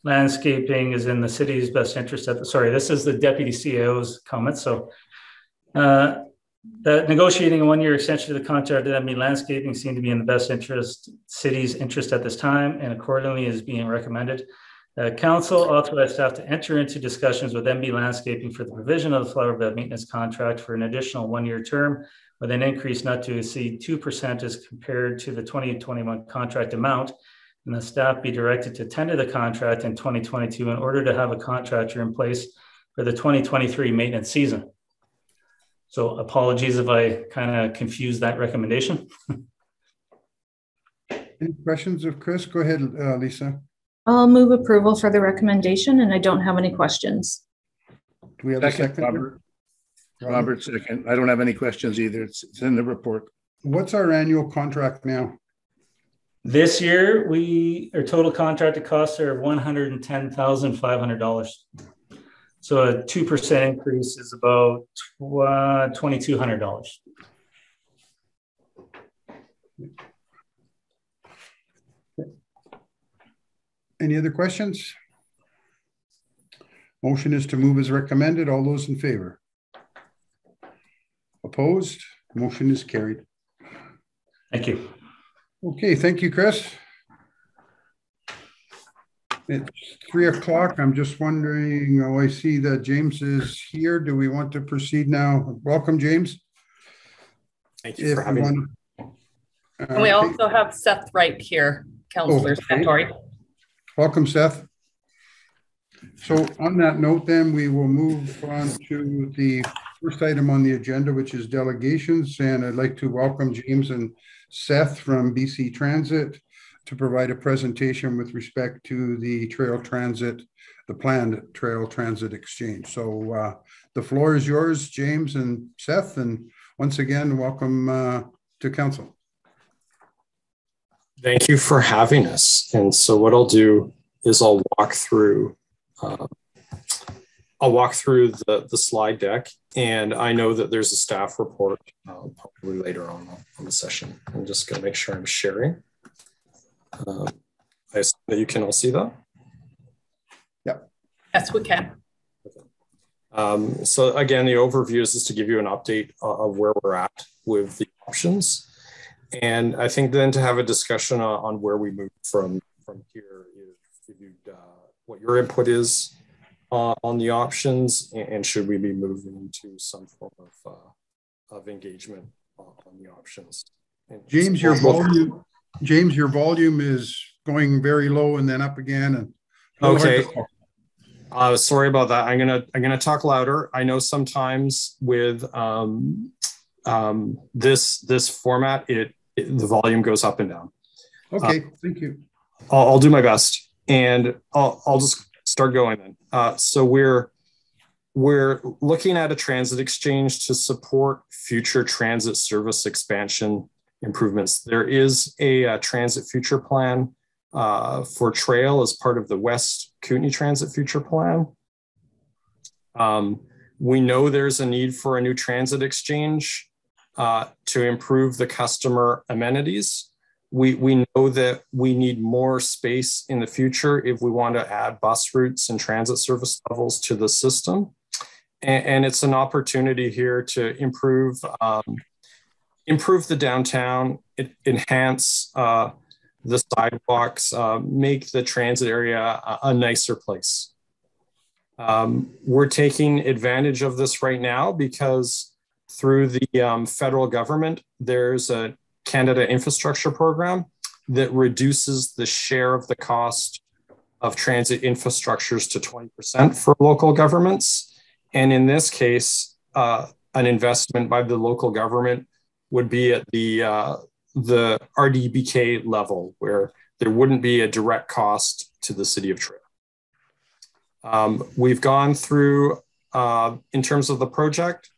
Landscaping is in the city's best interest. This is the Deputy CAO's comment. So that negotiating a one-year extension to the contract with MB Landscaping seemed to be in the best interest, city's interest at this time, and accordingly is being recommended. Council authorized staff to enter into discussions with MB Landscaping for the provision of the flower bed maintenance contract for an additional one-year term with an increase not to exceed 2% as compared to the 2021 contract amount, and the staff be directed to tender the contract in 2022 in order to have a contractor in place for the 2023 maintenance season. So apologies if I kind of confused that recommendation. Any questions of Chris? Go ahead, Lisa. I'll move approval for the recommendation, and I don't have any questions. Do we have a second? Robert, second. I don't have any questions either. It's in the report. What's our annual contract now? This year, our total contracted costs are $110,500. So a 2% increase is about $2,200. Any other questions? Motion is to move as recommended. All those in favor? Opposed? Motion is carried. Thank you. Okay, thank you, Chris. It's 3 o'clock. I'm just wondering, I see that James is here. Do we want to proceed now? Welcome, James. Thank you for having me. And we also have Seth Wright here, Councillor Santori. Welcome, Seth. So on that note, then we will move on to the first item on the agenda, which is delegations. And I'd like to welcome James and Seth from BC Transit to provide a presentation with respect to the trail transit, the planned trail transit exchange. So the floor is yours, James and Seth. And once again, welcome to council. Thank you for having us. And so what I'll do is I'll walk through the slide deck, and I know that there's a staff report probably later on the session. I'm just going to make sure I'm sharing. I assume that you can all see that? Yep. Yes, we can. Okay. So again, the overview is just to give you an update of where we're at with the options. And I think then to have a discussion on where we move from here, what your input is on the options, and should we be moving into some form of engagement on the options. And James, your volume is going very low and then up again. And okay. Sorry about that. I'm gonna talk louder. I know sometimes with this format, the volume goes up and down. Okay, thank you. I'll do my best, and I'll just start going then. So we're looking at a transit exchange to support future transit service expansion improvements. There is a transit future plan for trail as part of the West Kootenay Transit Future Plan. We know there's a need for a new transit exchange to improve the customer amenities. We know that we need more space in the future if we want to add bus routes and transit service levels to the system. And it's an opportunity here to improve the downtown, enhance the sidewalks, make the transit area a nicer place. We're taking advantage of this right now because through the federal government, there's a Canada Infrastructure Program that reduces the share of the cost of transit infrastructures to 20% for local governments. And in this case, an investment by the local government would be at the RDBK level, where there wouldn't be a direct cost to the City of Trail. We've gone through, in terms of the project,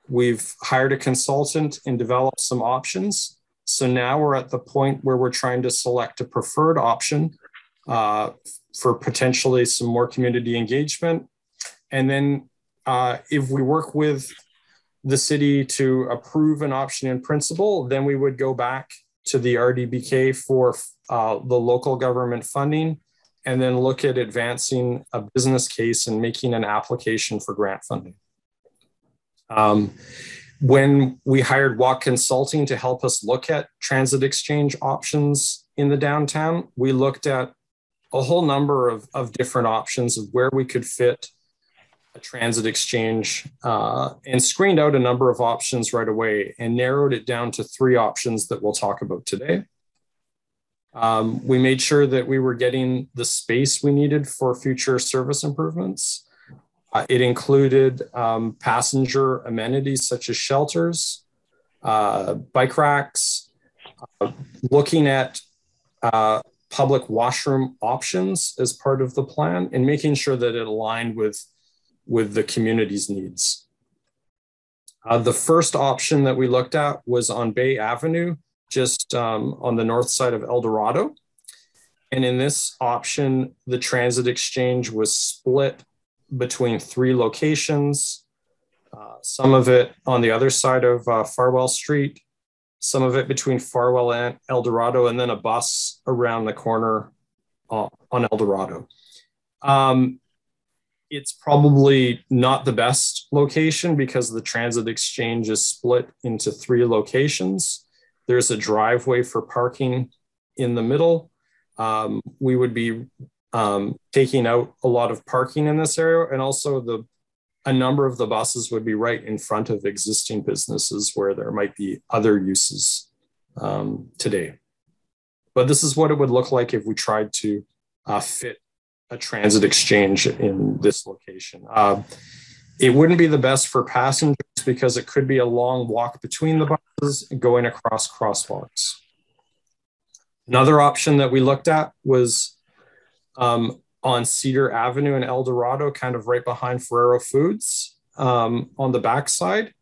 we've hired a consultant and developed some options. So now we're at the point where we're trying to select a preferred option for potentially some more community engagement. And then if we work with the city to approve an option in principle, then we would go back to the RDBK for the local government funding, and then look at advancing a business case and making an application for grant funding. When we hired Walk Consulting to help us look at transit exchange options in the downtown, we looked at a whole number of different options of where we could fit a transit exchange and screened out a number of options right away and narrowed it down to 3 options that we'll talk about today. We made sure that we were getting the space we needed for future service improvements. It included passenger amenities such as shelters, bike racks, looking at public washroom options as part of the plan, and making sure that it aligned with the community's needs. The first option that we looked at was on Bay Avenue, just on the north side of El Dorado. And in this option, the transit exchange was split between 3 locations, some of it on the other side of Farwell Street, some of it between Farwell and El Dorado, and then a bus around the corner on El Dorado. It's probably not the best location because the transit exchange is split into 3 locations. There's a driveway for parking in the middle. We would be taking out a lot of parking in this area, and also a number of the buses would be right in front of existing businesses where there might be other uses today. But this is what it would look like if we tried to fit a transit exchange in this location. It wouldn't be the best for passengers because it could be a long walk between the buses going across crosswalks. Another option that we looked at was on Cedar Avenue in El Dorado, kind of right behind Ferrero Foods on the backside.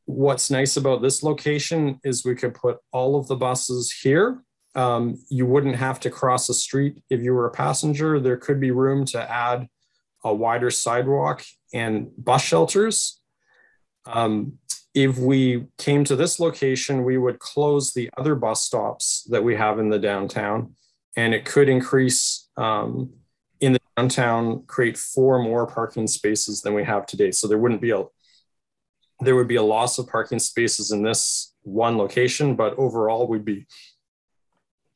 What's nice about this location is we could put all of the buses here. You wouldn't have to cross a street if you were a passenger. There could be room to add a wider sidewalk and bus shelters. If we came to this location, we would close the other bus stops that we have in the downtown, and it could increase in the downtown, create 4 more parking spaces than we have today. So there would be a loss of parking spaces in this one location, but overall we'd be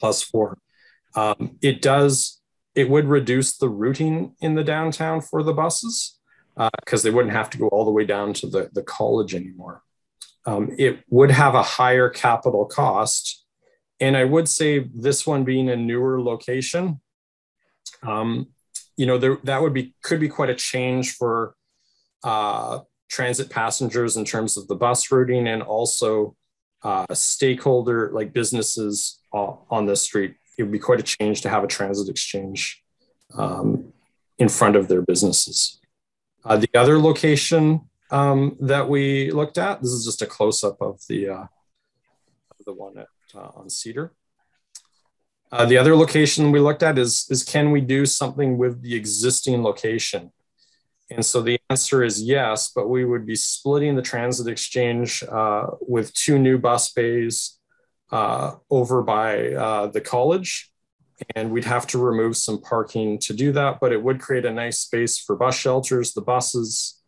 +4. It would reduce the routing in the downtown for the buses because they wouldn't have to go all the way down to the college anymore. It would have a higher capital cost. And I would say this one being a newer location, could be quite a change for transit passengers in terms of the bus routing, and also stakeholder like businesses on this street. It would be quite a change to have a transit exchange in front of their businesses. The other location that we looked at, this is just a close-up of the one on Cedar. The other location we looked at is can we do something with the existing location? And so the answer is yes, but we would be splitting the transit exchange with 2 new bus bays over by the college. And we'd have to remove some parking to do that, but it would create a nice space for bus shelters, the buses,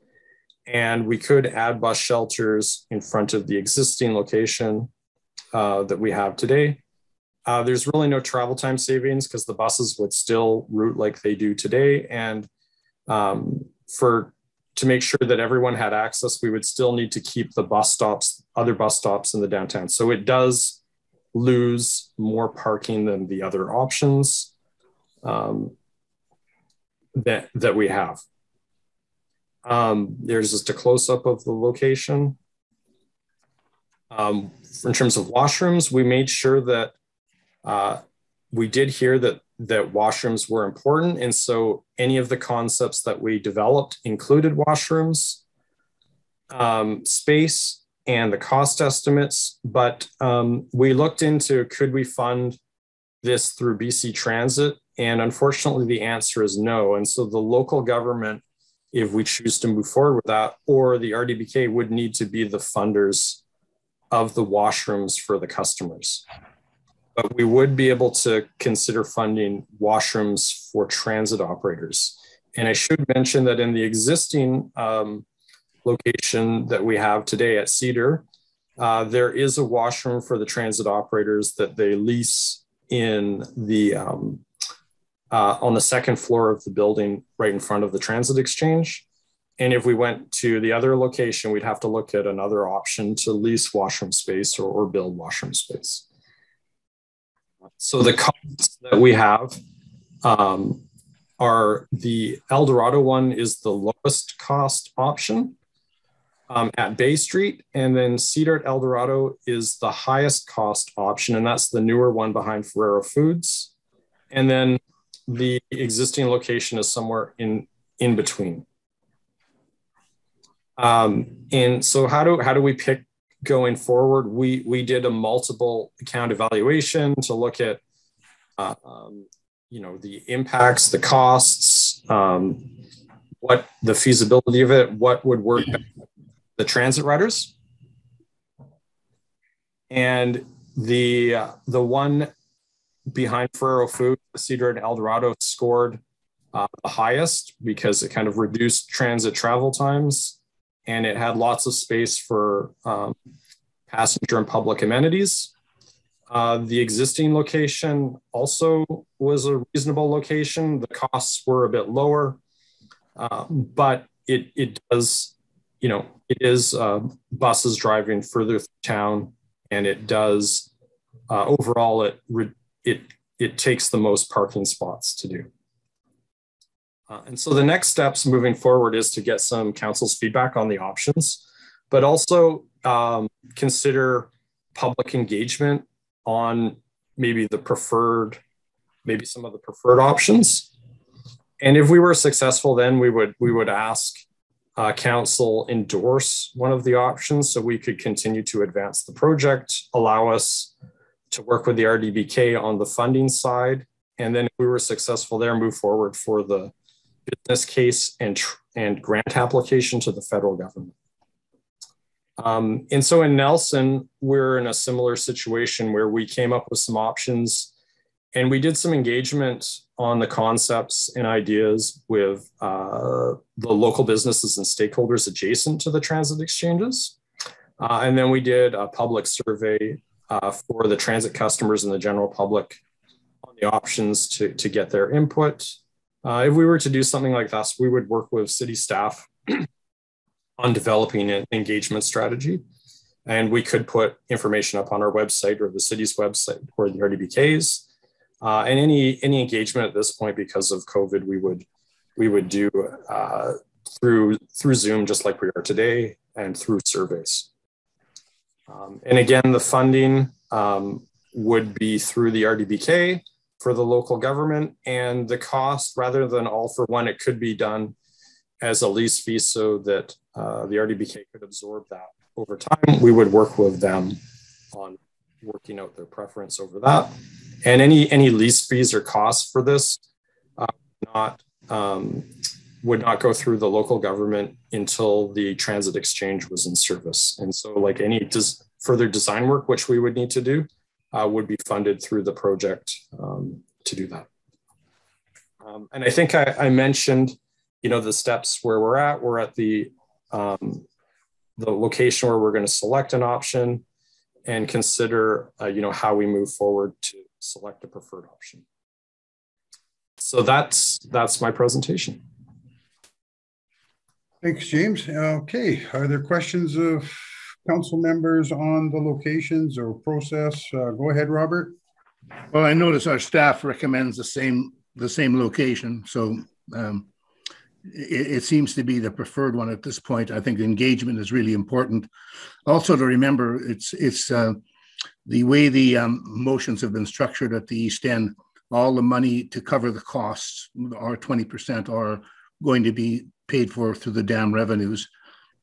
and we could add bus shelters in front of the existing location that we have today. There's really no travel time savings because the buses would still route like they do today. And to make sure that everyone had access, we would still need to keep the other bus stops in the downtown. So it does lose more parking than the other options that we have. There's just a close-up of the location. In terms of washrooms, we made sure that we did hear that washrooms were important. And so any of the concepts that we developed included washrooms, space, and the cost estimates. But we looked into, could we fund this through BC Transit? And unfortunately, the answer is no. And so the local government, if we choose to move forward with that, or the RDBK would need to be the funders of the washrooms for the customers. But we would be able to consider funding washrooms for transit operators. And I should mention that in the existing location that we have today at Cedar, there is a washroom for the transit operators that they lease in the on the second floor of the building right in front of the transit exchange. And if we went to the other location, we'd have to look at another option to lease washroom space or build washroom space. So the costs that we have are the El Dorado one is the lowest cost option at Bay Street, and then Cedar at El Dorado is the highest cost option, and that's the newer one behind Ferrero Foods. And then the existing location is somewhere in between. And so how do we pick going forward? We did a multiple account evaluation to look at the impacts, the costs, what the feasibility of it, what would work best for the transit riders. And the one behind Ferrero Food, Cedar and Eldorado scored the highest because it kind of reduced transit travel times, and it had lots of space for passenger and public amenities. The existing location also was a reasonable location. The costs were a bit lower, but it does, you know, it is buses driving further through town, and it does overall it takes the most parking spots to do. And so the next steps moving forward is to get some council's feedback on the options, but also consider public engagement on maybe some of the preferred options. And if we were successful, then we would ask council endorse one of the options so we could continue to advance the project, allow us to work with the RDBK on the funding side. And then if we were successful there, move forward for the business case and grant application to the federal government. And so in Nelson, we're in a similar situation where we came up with some options and we did some engagement on the concepts and ideas with the local businesses and stakeholders adjacent to the transit exchanges. And then we did a public survey for the transit customers and the general public on the options to get their input. If we were to do something like this, we would work with city staff on developing an engagement strategy. And we could put information up on our website or the city's website or the RDBK's. And any engagement at this point, because of COVID, we would do through Zoom, just like we are today, and through surveys. And again, the funding would be through the RDBK for the local government, and the cost, rather than all for one, it could be done as a lease fee so that the RDBK could absorb that over time. We would work with them on working out their preference over that. And any lease fees or costs for this would not go through the local government until the transit exchange was in service. And so like any further design work, which we would need to do, would be funded through the project to do that. And I think I mentioned, you know, the steps where we're at. We're at the location where we're going to select an option and consider, you know, how we move forward to select a preferred option. So that's my presentation. Thanks, James. Okay, are there questions of council members on the locations or process? Go ahead, Robert. Well, I notice our staff recommends the same location, so it seems to be the preferred one at this point. I think engagement is really important. Also, to remember, it's the way the motions have been structured at the East End. All the money to cover the costs, our 20%, are going to be paid for through the dam revenues.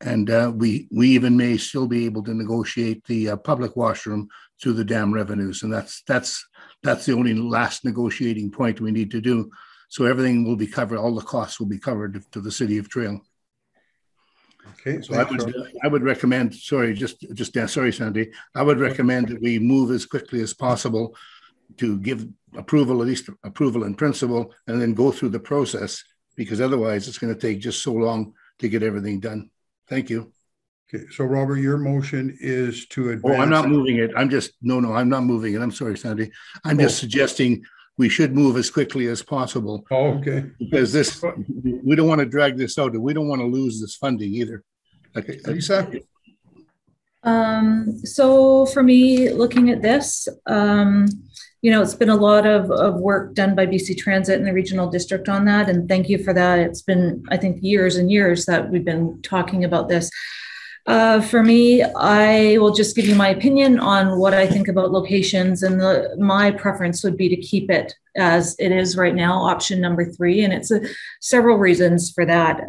And we even may still be able to negotiate the public washroom through the dam revenues. And that's the only last negotiating point we need to do. So everything will be covered, all the costs will be covered to the City of Trail. Okay, so I would recommend, sorry, Sandy, I would recommend that we move as quickly as possible to give approval, at least approval in principle, and then go through the process, because otherwise it's going to take just so long to get everything done. Thank you. Okay, so Robert, your motion is to advance. Oh, I'm not moving it. I'm just, no, I'm not moving it. I'm sorry, Sandy. I'm just suggesting we should move as quickly as possible. Oh, okay. Because we don't want to drag this out, and we don't want to lose this funding either. Okay, Lisa? So for me, looking at this, you know, it's been a lot of work done by BC Transit and the regional district on that. And thank you for that. It's been, I think, years and years that we've been talking about this. For me, I will just give you my opinion on what I think about locations, and my preference would be to keep it as it is right now, option number 3. And it's several reasons for that.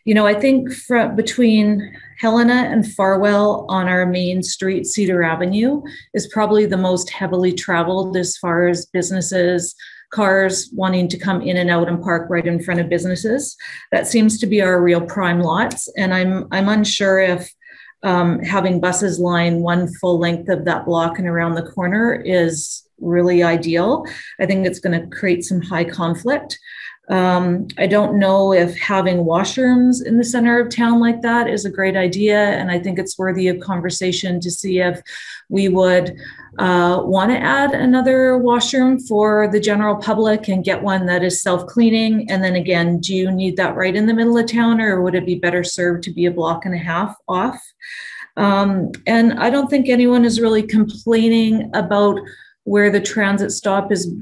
You know, I think between Helena and Farwell on our main street, Cedar Avenue, is probably the most heavily traveled as far as businesses, cars wanting to come in and out and park right in front of businesses. That seems to be our real prime lots. And I'm unsure if having buses line one full length of that block and around the corner is really ideal. I think it's going to create some high conflict. I don't know if having washrooms in the center of town like that is a great idea. And I think it's worthy of conversation to see if we would want to add another washroom for the general public and get one that is self-cleaning. And then again, do you need that right in the middle of town, or would it be better served to be a block and a half off? And I don't think anyone is really complaining about where the transit stop is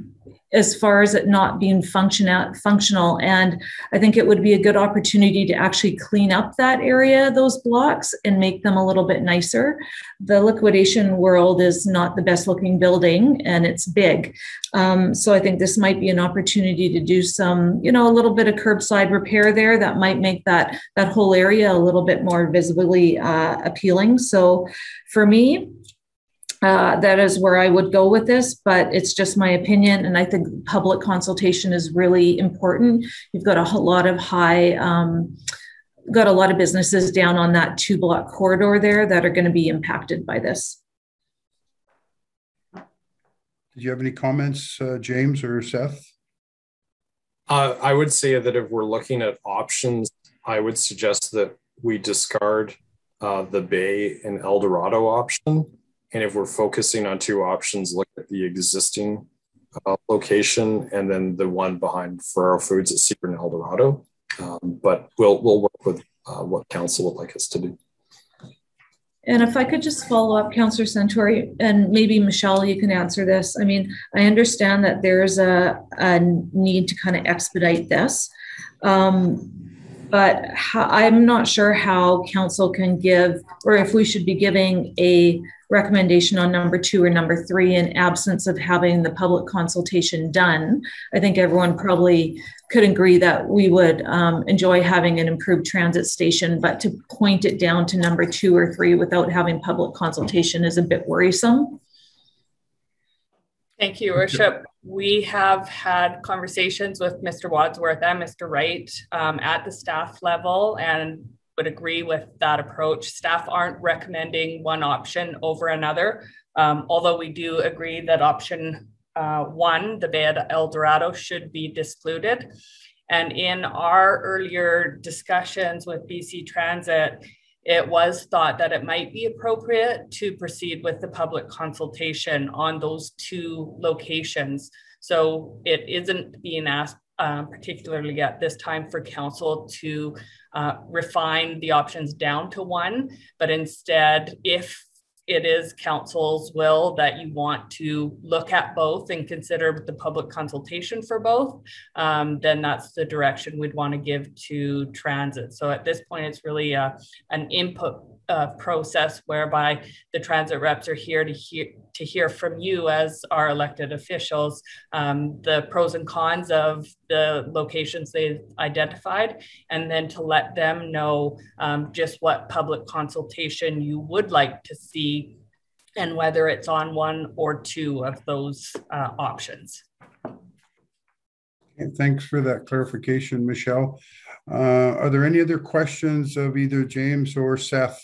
as far as it not being functional. And I think it would be a good opportunity to actually clean up that area, those blocks, and make them a little bit nicer. The Liquidation World is not the best looking building, and it's big. So I think this might be an opportunity to do some, a little bit of curbside repair there that might make that whole area a little bit more visibly appealing. So for me, that is where I would go with this, but it's just my opinion. And I think public consultation is really important. You've got a lot of got a lot of businesses down on that 2-block corridor there that are going to be impacted by this. Did you have any comments, James or Seth? I would say that if we're looking at options, I would suggest that we discard the Bay and El Dorado option. And if we're focusing on 2 options, look at the existing location and then the one behind Ferrero Foods at Cedar and El Dorado. But we'll work with what council would like us to do. And if I could just follow up, Councillor Santori, and maybe Michelle, you can answer this. I mean, I understand that there's a need to kind of expedite this, but I'm not sure how council can give, or if we should be giving a recommendation on number 2 or number 3 in absence of having the public consultation done. I think everyone probably could agree that we would enjoy having an improved transit station, but to point it down to number 2 or 3 without having public consultation is a bit worrisome. Thank you, Worship. We have had conversations with Mr. Wadsworth and Mr. Wright at the staff level, and would agree with that approach. Staff aren't recommending one option over another, although we do agree that option 1, the Bay at El Dorado, should be discluded. And in our earlier discussions with BC Transit, it was thought that it might be appropriate to proceed with the public consultation on those 2 locations. So it isn't being asked particularly at this time for council to refine the options down to 1, but instead, if it is council's will that you want to look at both and consider the public consultation for both, then that's the direction we'd want to give to transit. So at this point, it's really an input process whereby the transit reps are here to hear from you as our elected officials, the pros and cons of the locations they've identified, and then to let them know just what public consultation you would like to see and whether it's on 1 or 2 of those options. Okay, thanks for that clarification, Michelle. Are there any other questions of either James or Seth?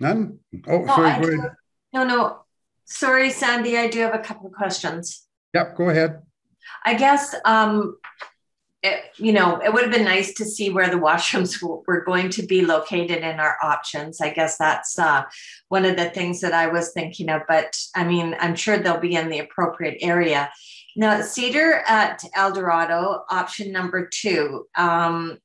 None? Oh, no, sorry, go ahead. No. Sorry, Sandy, I do have a couple of questions. Yep, go ahead. I guess, it would have been nice to see where the washrooms were going to be located in our options. I guess that's one of the things that I was thinking of, but I mean, I'm sure they'll be in the appropriate area. Now, Cedar at El Dorado, option number 2, and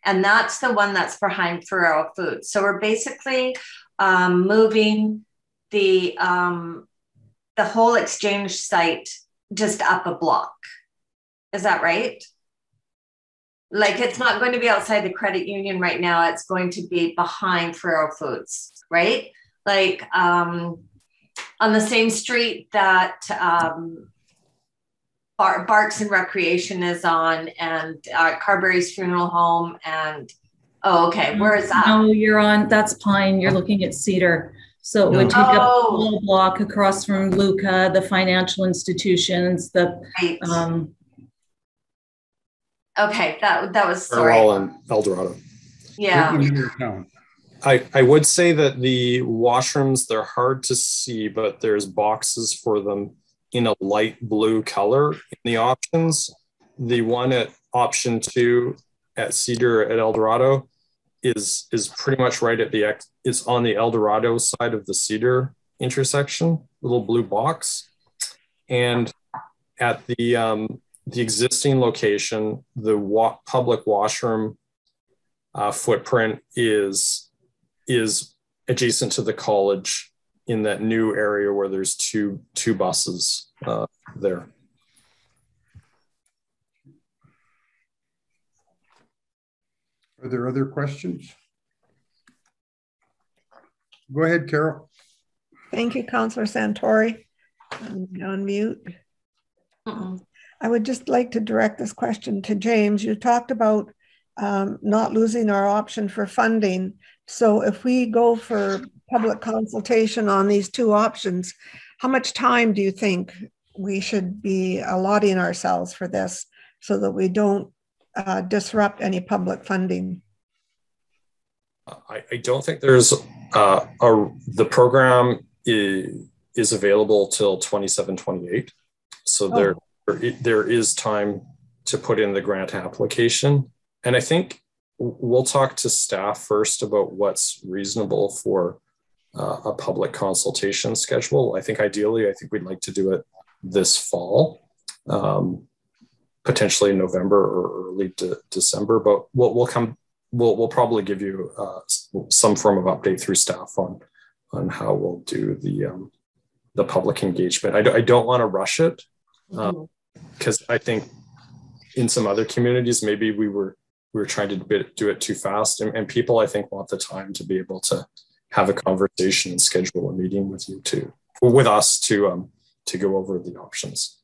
that's the one that's behind Ferrero Foods. So we're basically moving the whole exchange site just up a block. Is that right? Like, it's not going to be outside the credit union right now. It's going to be behind Ferrero Foods, right? Like on the same street that Barks and Recreation is on, and Carberry's Funeral Home, and okay, where is that? No, you're on, that's Pine. You're looking at Cedar. So it would take up a whole block across from Luca, the financial institutions, the Okay, that was Farwell and El Dorado. Yeah. I would say that the washrooms, they're hard to see, but there's boxes for them in a light blue color in the options. The one at option 2 at Cedar at El Dorado is pretty much right at it's on the El Dorado side of the Cedar intersection, little blue box. And at the existing location, the public washroom footprint is adjacent to the college in that new area where there's two buses there. Are there other questions? Go ahead, Carol. Thank you, Councillor Santori. I'm on mute. I would just like to direct this question to James. You talked about not losing our option for funding. So if we go for public consultation on these 2 options, how much time do you think we should be allotting ourselves for this so that we don't disrupt any public funding? I don't think there's the program is available till 27-28. So there is time to put in the grant application. And I think we'll talk to staff first about what's reasonable for a public consultation schedule. I think ideally, we'd like to do it this fall, potentially in November or early December, but we'll probably give you some form of update through staff on how we'll do the public engagement. I don't want to rush it because I think in some other communities, maybe we were trying to do it too fast, and people, I think, want the time to be able to have a conversation and schedule a meeting with us to go over the options.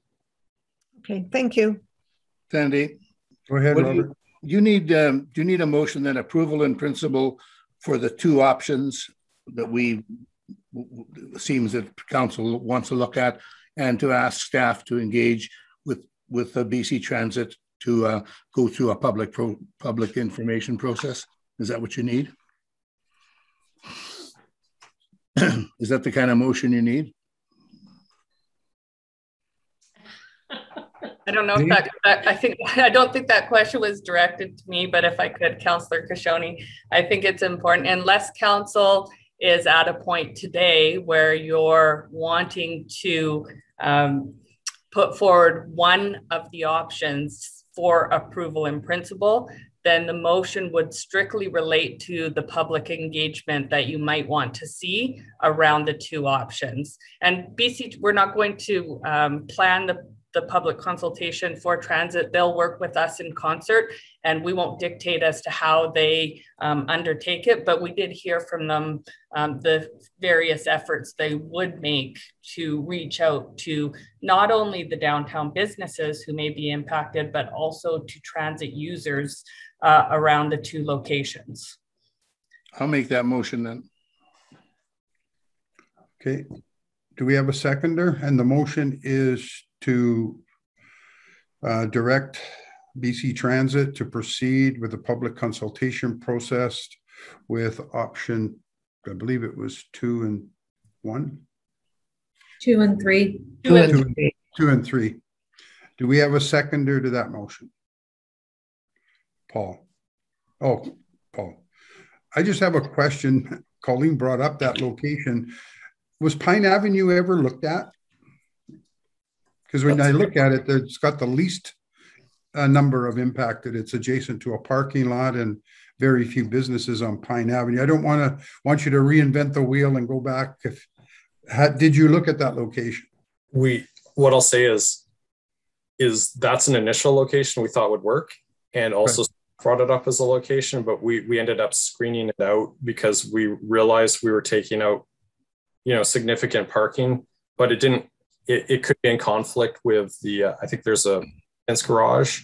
Okay, thank you. Sandy, go ahead, Robert. Do you need a motion that approval in principle for the 2 options that seems that council wants to look at, and to ask staff to engage with the BC Transit to go through a public information process? Is that what you need? Is that the kind of motion you need? I don't know if I don't think that question was directed to me, but if I could, Councillor Kashoni, I think it's important, unless council is at a point today where you're wanting to put forward one of the options for approval in principle, then the motion would strictly relate to the public engagement that you might want to see around the 2 options. And BC, we're not going to plan the public consultation for transit. They'll work with us in concert, and we won't dictate as to how they undertake it, but we did hear from them the various efforts they would make to reach out to not only the downtown businesses who may be impacted, but also to transit users around the 2 locations. I'll make that motion then. Okay, do we have a seconder? And the motion is to direct BC Transit to proceed with the public consultation process with option, I believe it was 2 and 1? 2 and 3. 2 and 3. Do we have a seconder to that motion? Paul. Oh, Paul. I just have a question. Colleen brought up that location. Was Pine Avenue ever looked at? Because when I look at it, it's got the least number of impacted. It's adjacent to a parking lot and very few businesses on Pine Avenue. I don't want you to reinvent the wheel and go back. Did you look at that location? What I'll say is that's an initial location we thought would work, and also brought it up as a location, but we ended up screening it out because we realized we were taking out, significant parking, but it could be in conflict with the, I think there's a fence garage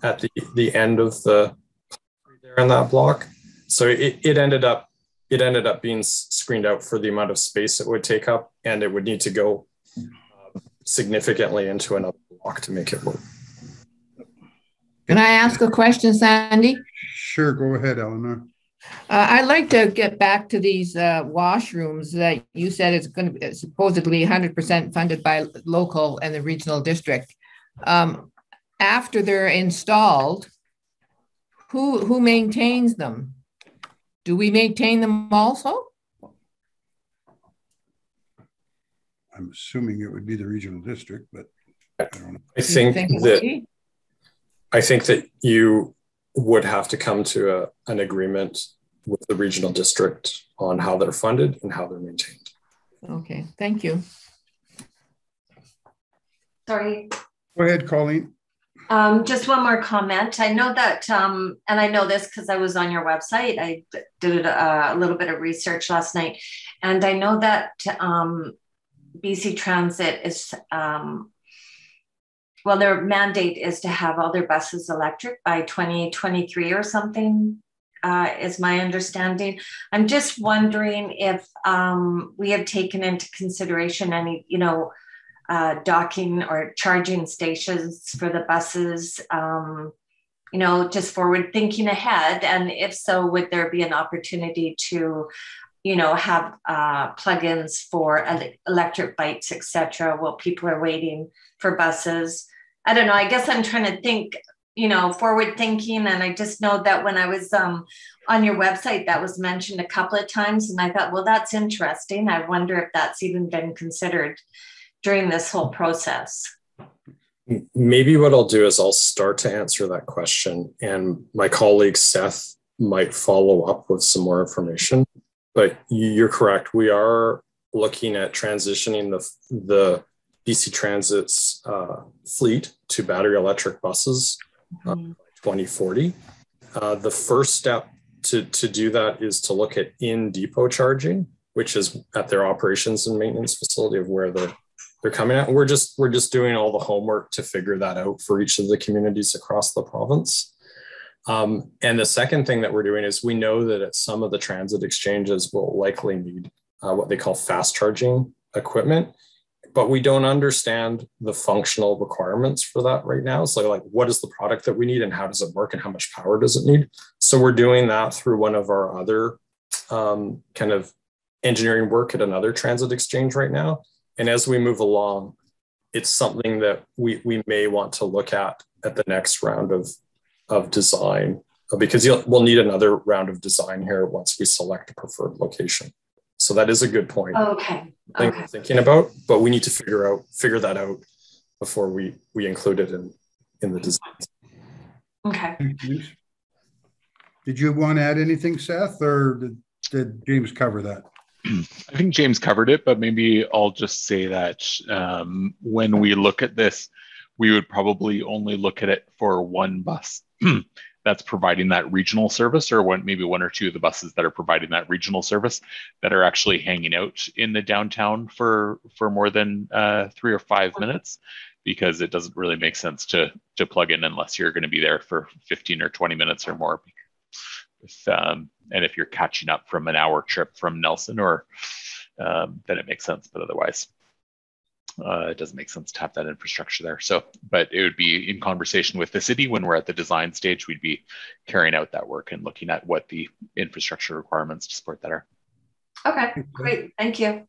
at the end of there in that block. So it ended up being screened out for the amount of space it would take up, and it would need to go significantly into another block to make it work. Can I ask a question, Sandy? Sure, go ahead, Eleanor. I'd like to get back to these washrooms that you said is going to be supposedly 100% funded by local and the regional district. After they're installed, who maintains them? Do we maintain them also? I'm assuming it would be the regional district, but I don't know. I think that you would have to come to an agreement with the regional district on how they're funded and how they're maintained. Okay, thank you. Sorry. Go ahead, Colleen. Just one more comment. I know that, and I know this because I was on your website. I did a little bit of research last night, and I know that BC Transit is, well, their mandate is to have all their buses electric by 2023 or something, is my understanding. I'm just wondering if we have taken into consideration any, docking or charging stations for the buses, just forward thinking ahead. And if so, would there be an opportunity to, have plugins for electric bikes, etc., while people are waiting for buses? I don't know. I guess I'm trying to think, forward thinking. And I just know that when I was on your website, that was mentioned a couple of times. And I thought, well, that's interesting. I wonder if that's even been considered during this whole process. Maybe what I'll do is I'll start to answer that question, and my colleague Seth might follow up with some more information. But you're correct. We are looking at transitioning the BC Transit's fleet to battery electric buses by 2040. The first step to do that is to look at in-depot charging, which is at their operations and maintenance facility of where they're coming at. And we're just doing all the homework to figure that out for each of the communities across the province. And the second thing that we're doing is we know that at some of the transit exchanges will likely need what they call fast charging equipment, but we don't understand the functional requirements for that right now. So like, what is the product that we need and how does it work and how much power does it need? So we're doing that through one of our other kind of engineering work at another transit exchange right now. And as we move along, it's something that we may want to look at the next round of design, because we'll need another round of design here once we select a preferred location. So that is a good point. Okay. Thing we're thinking about, but we need to figure that out before we include it in the design. Okay. Did you want to add anything, Seth, or did James cover that? I think James covered it, but maybe I'll just say that when we look at this, we would probably only look at it for one bus that's providing that regional service, or maybe one or two of the buses that are providing that regional service that are actually hanging out in the downtown for more than 3 or 5 minutes, because it doesn't really make sense to plug in unless you're going to be there for 15 or 20 minutes or more. And if you're catching up from an hour trip from Nelson, then it makes sense. But otherwise, it doesn't make sense to have that infrastructure there. So, but it would be in conversation with the city when we're at the design stage. We'd be carrying out that work and looking at what the infrastructure requirements to support that are. Okay, great. Thank you.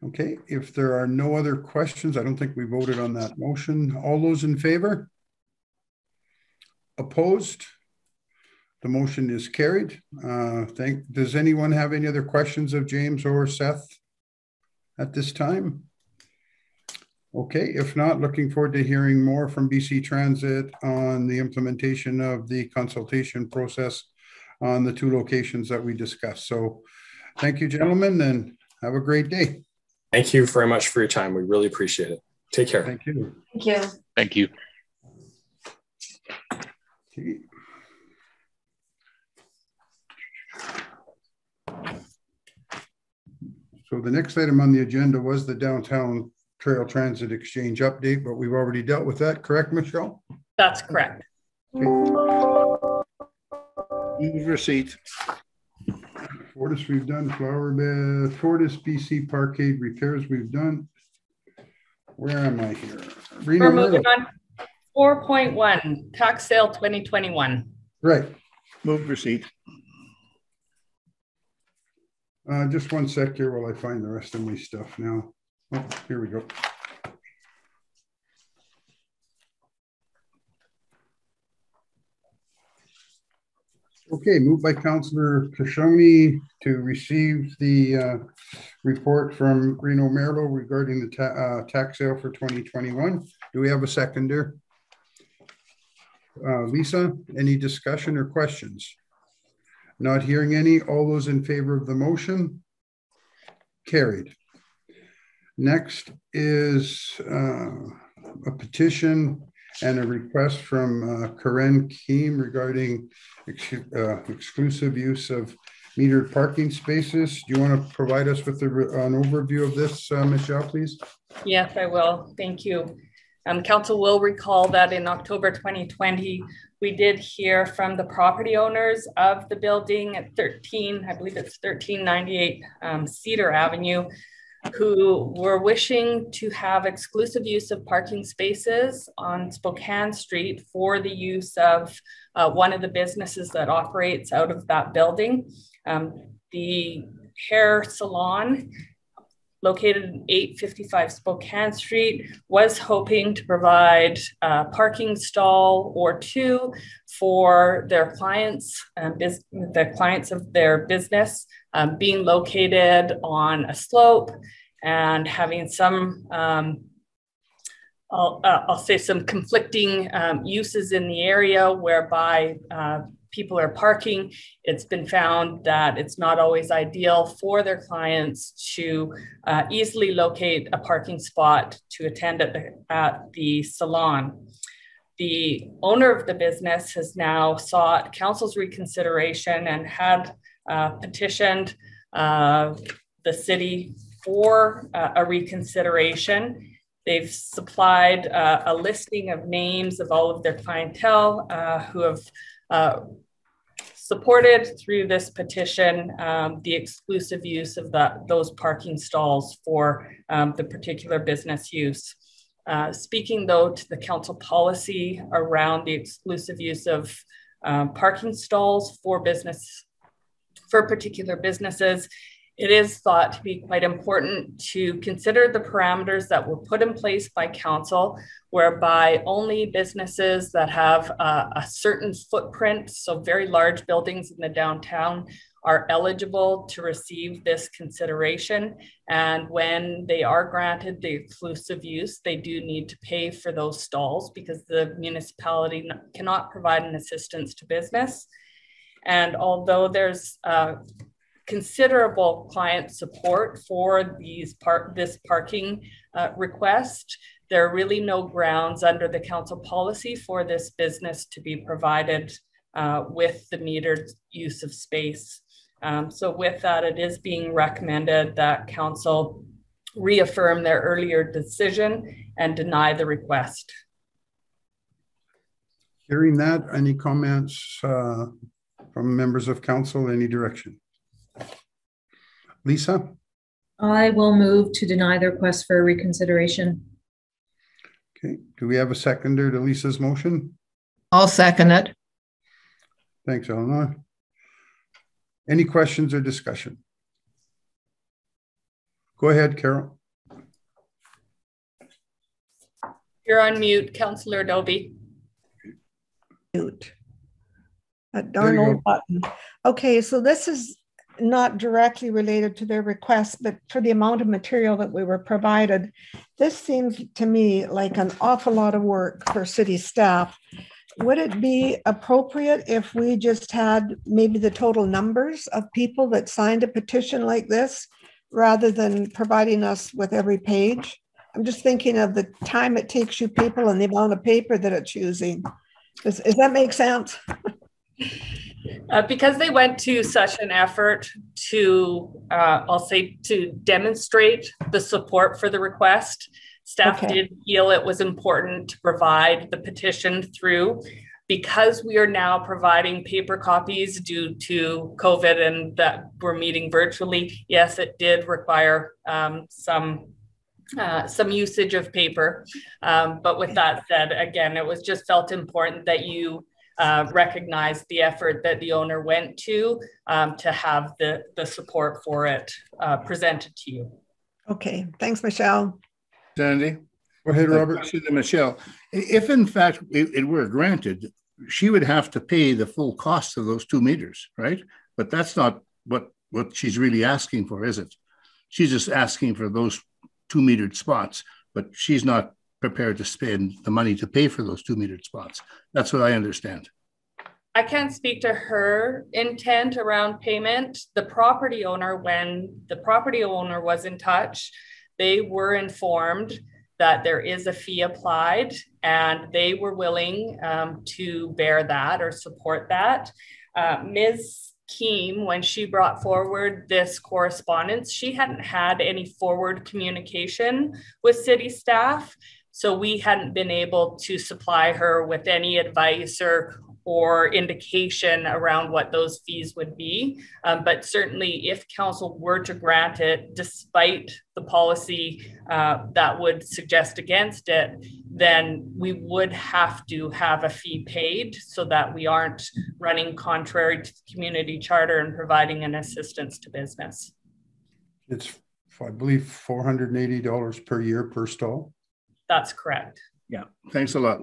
Okay, if there are no other questions, I don't think we voted on that motion. All those in favor? Opposed? The motion is carried. Does anyone have any other questions of James or Seth at this time? Okay, if not, looking forward to hearing more from BC Transit on the implementation of the consultation process on the 2 locations that we discussed. So thank you, gentlemen, and have a great day. Thank you very much for your time. We really appreciate it. Take care. Thank you. Thank you. Thank you. Okay. So the next item on the agenda was the Downtown Trail Transit Exchange update, but we've already dealt with that, correct, Michelle? That's correct. Okay. Move receipt. Fortis we've done, Flower Bed, Fortis BC Parkade repairs we've done. Where am I here? We're moving on. 4.1, tax sale 2021. Right. Move receipt. Just one sec here while I find the rest of my stuff now. Oh, here we go. Okay, moved by Councillor Kashoni to receive the report from Reno Merlo regarding the tax sale for 2021. Do we have a seconder? Lisa, any discussion or questions? Not hearing any. All those in favor of the motion? Carried. Next is a petition and a request from Karen Keem regarding exclusive use of metered parking spaces. Do you want to provide us with an overview of this, Michelle, please? Yes, I will. Thank you. Council will recall that in October 2020, we did hear from the property owners of the building at 13, I believe it's 1398 Cedar Avenue, who were wishing to have exclusive use of parking spaces on Spokane Street for the use of one of the businesses that operates out of that building. The hair salon, located in 855 Spokane Street, was hoping to provide a parking stall or two for their clients, the clients of their business, being located on a slope and having some, I'll say some conflicting uses in the area whereby people are parking. It's been found that it's not always ideal for their clients to easily locate a parking spot to attend at the salon. The owner of the business has now sought council's reconsideration and had petitioned the city for a reconsideration. They've supplied a listing of names of all of their clientele who have supported through this petition the exclusive use of those parking stalls for the particular business use. Speaking though to the council policy around the exclusive use of parking stalls for particular businesses, it is thought to be quite important to consider the parameters that were put in place by council, whereby only businesses that have a certain footprint, so very large buildings in the downtown, are eligible to receive this consideration. And when they are granted the exclusive use, they do need to pay for those stalls because the municipality cannot provide an assistance to business. And although there's considerable client support for this parking request, there are really no grounds under the council policy for this business to be provided with the metered use of space. So with that, it is being recommended that council reaffirm their earlier decision and deny the request. Hearing that, any comments from members of council, any direction? Lisa? I will move to deny the request for reconsideration. Okay, do we have a seconder to Lisa's motion? I'll second it. Thanks, Eleanor. Any questions or discussion? Go ahead, Carol. You're on mute, Councillor Adobe. Mute. A darn old button. Okay, so this is not directly related to their request, but for the amount of material that we were provided, this seems to me like an awful lot of work for city staff. Would it be appropriate if we just had maybe the total numbers of people that signed a petition like this, rather than providing us with every page? I'm just thinking of the time it takes you people and the amount of paper that it's using. Does that make sense? Because they went to such an effort to, I'll say, to demonstrate the support for the request, staff did feel it was important to provide the petition through. Because we are now providing paper copies due to COVID and that we're meeting virtually, yes, it did require some some usage of paper. But with that said, again, it was just felt important that you recognize the effort that the owner went to have the support for it presented to you. Okay, thanks, Michelle. Sandy? Go ahead, Robert. Michelle, if in fact it were granted, she would have to pay the full cost of those 2 meters, right? But that's not what she's really asking for, is it? She's just asking for those 2 metered spots, but she's not prepared to spend the money to pay for those 2 metered spots. That's what I understand. I can't speak to her intent around payment. The property owner, when the property owner was in touch, they were informed that there is a fee applied and they were willing to bear that or support that. Ms. Keem, when she brought forward this correspondence, she hadn't had any forward communication with city staff. So we hadn't been able to supply her with any advice or indication around what those fees would be. But certainly if council were to grant it, despite the policy that would suggest against it, then we would have to have a fee paid so that we aren't running contrary to the community charter and providing an assistance to business. It's, I believe, $480 per year per stall. That's correct. Yeah, thanks a lot.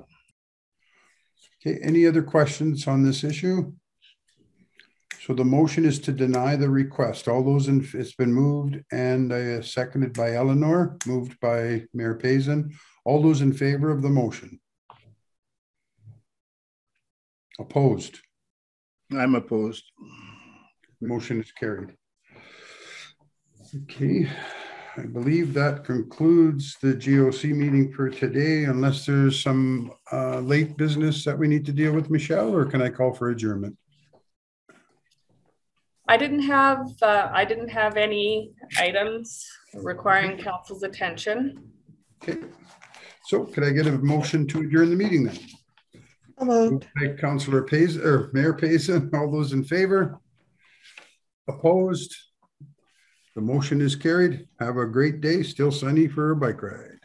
Okay, any other questions on this issue? So the motion is to deny the request. All those it's been moved and seconded by Eleanor, moved by Mayor Payson. All those in favor of the motion? Opposed? I'm opposed. Motion is carried. Okay, I believe that concludes the GOC meeting for today, unless there's some late business that we need to deal with, Michelle, or can I call for adjournment? I didn't have any items requiring council's attention. Okay, so could I get a motion to adjourn the meeting then? Moved by Councillor Payson or Mayor Payson. All those in favor? Opposed? The motion is carried. Have a great day. Still sunny for a bike ride.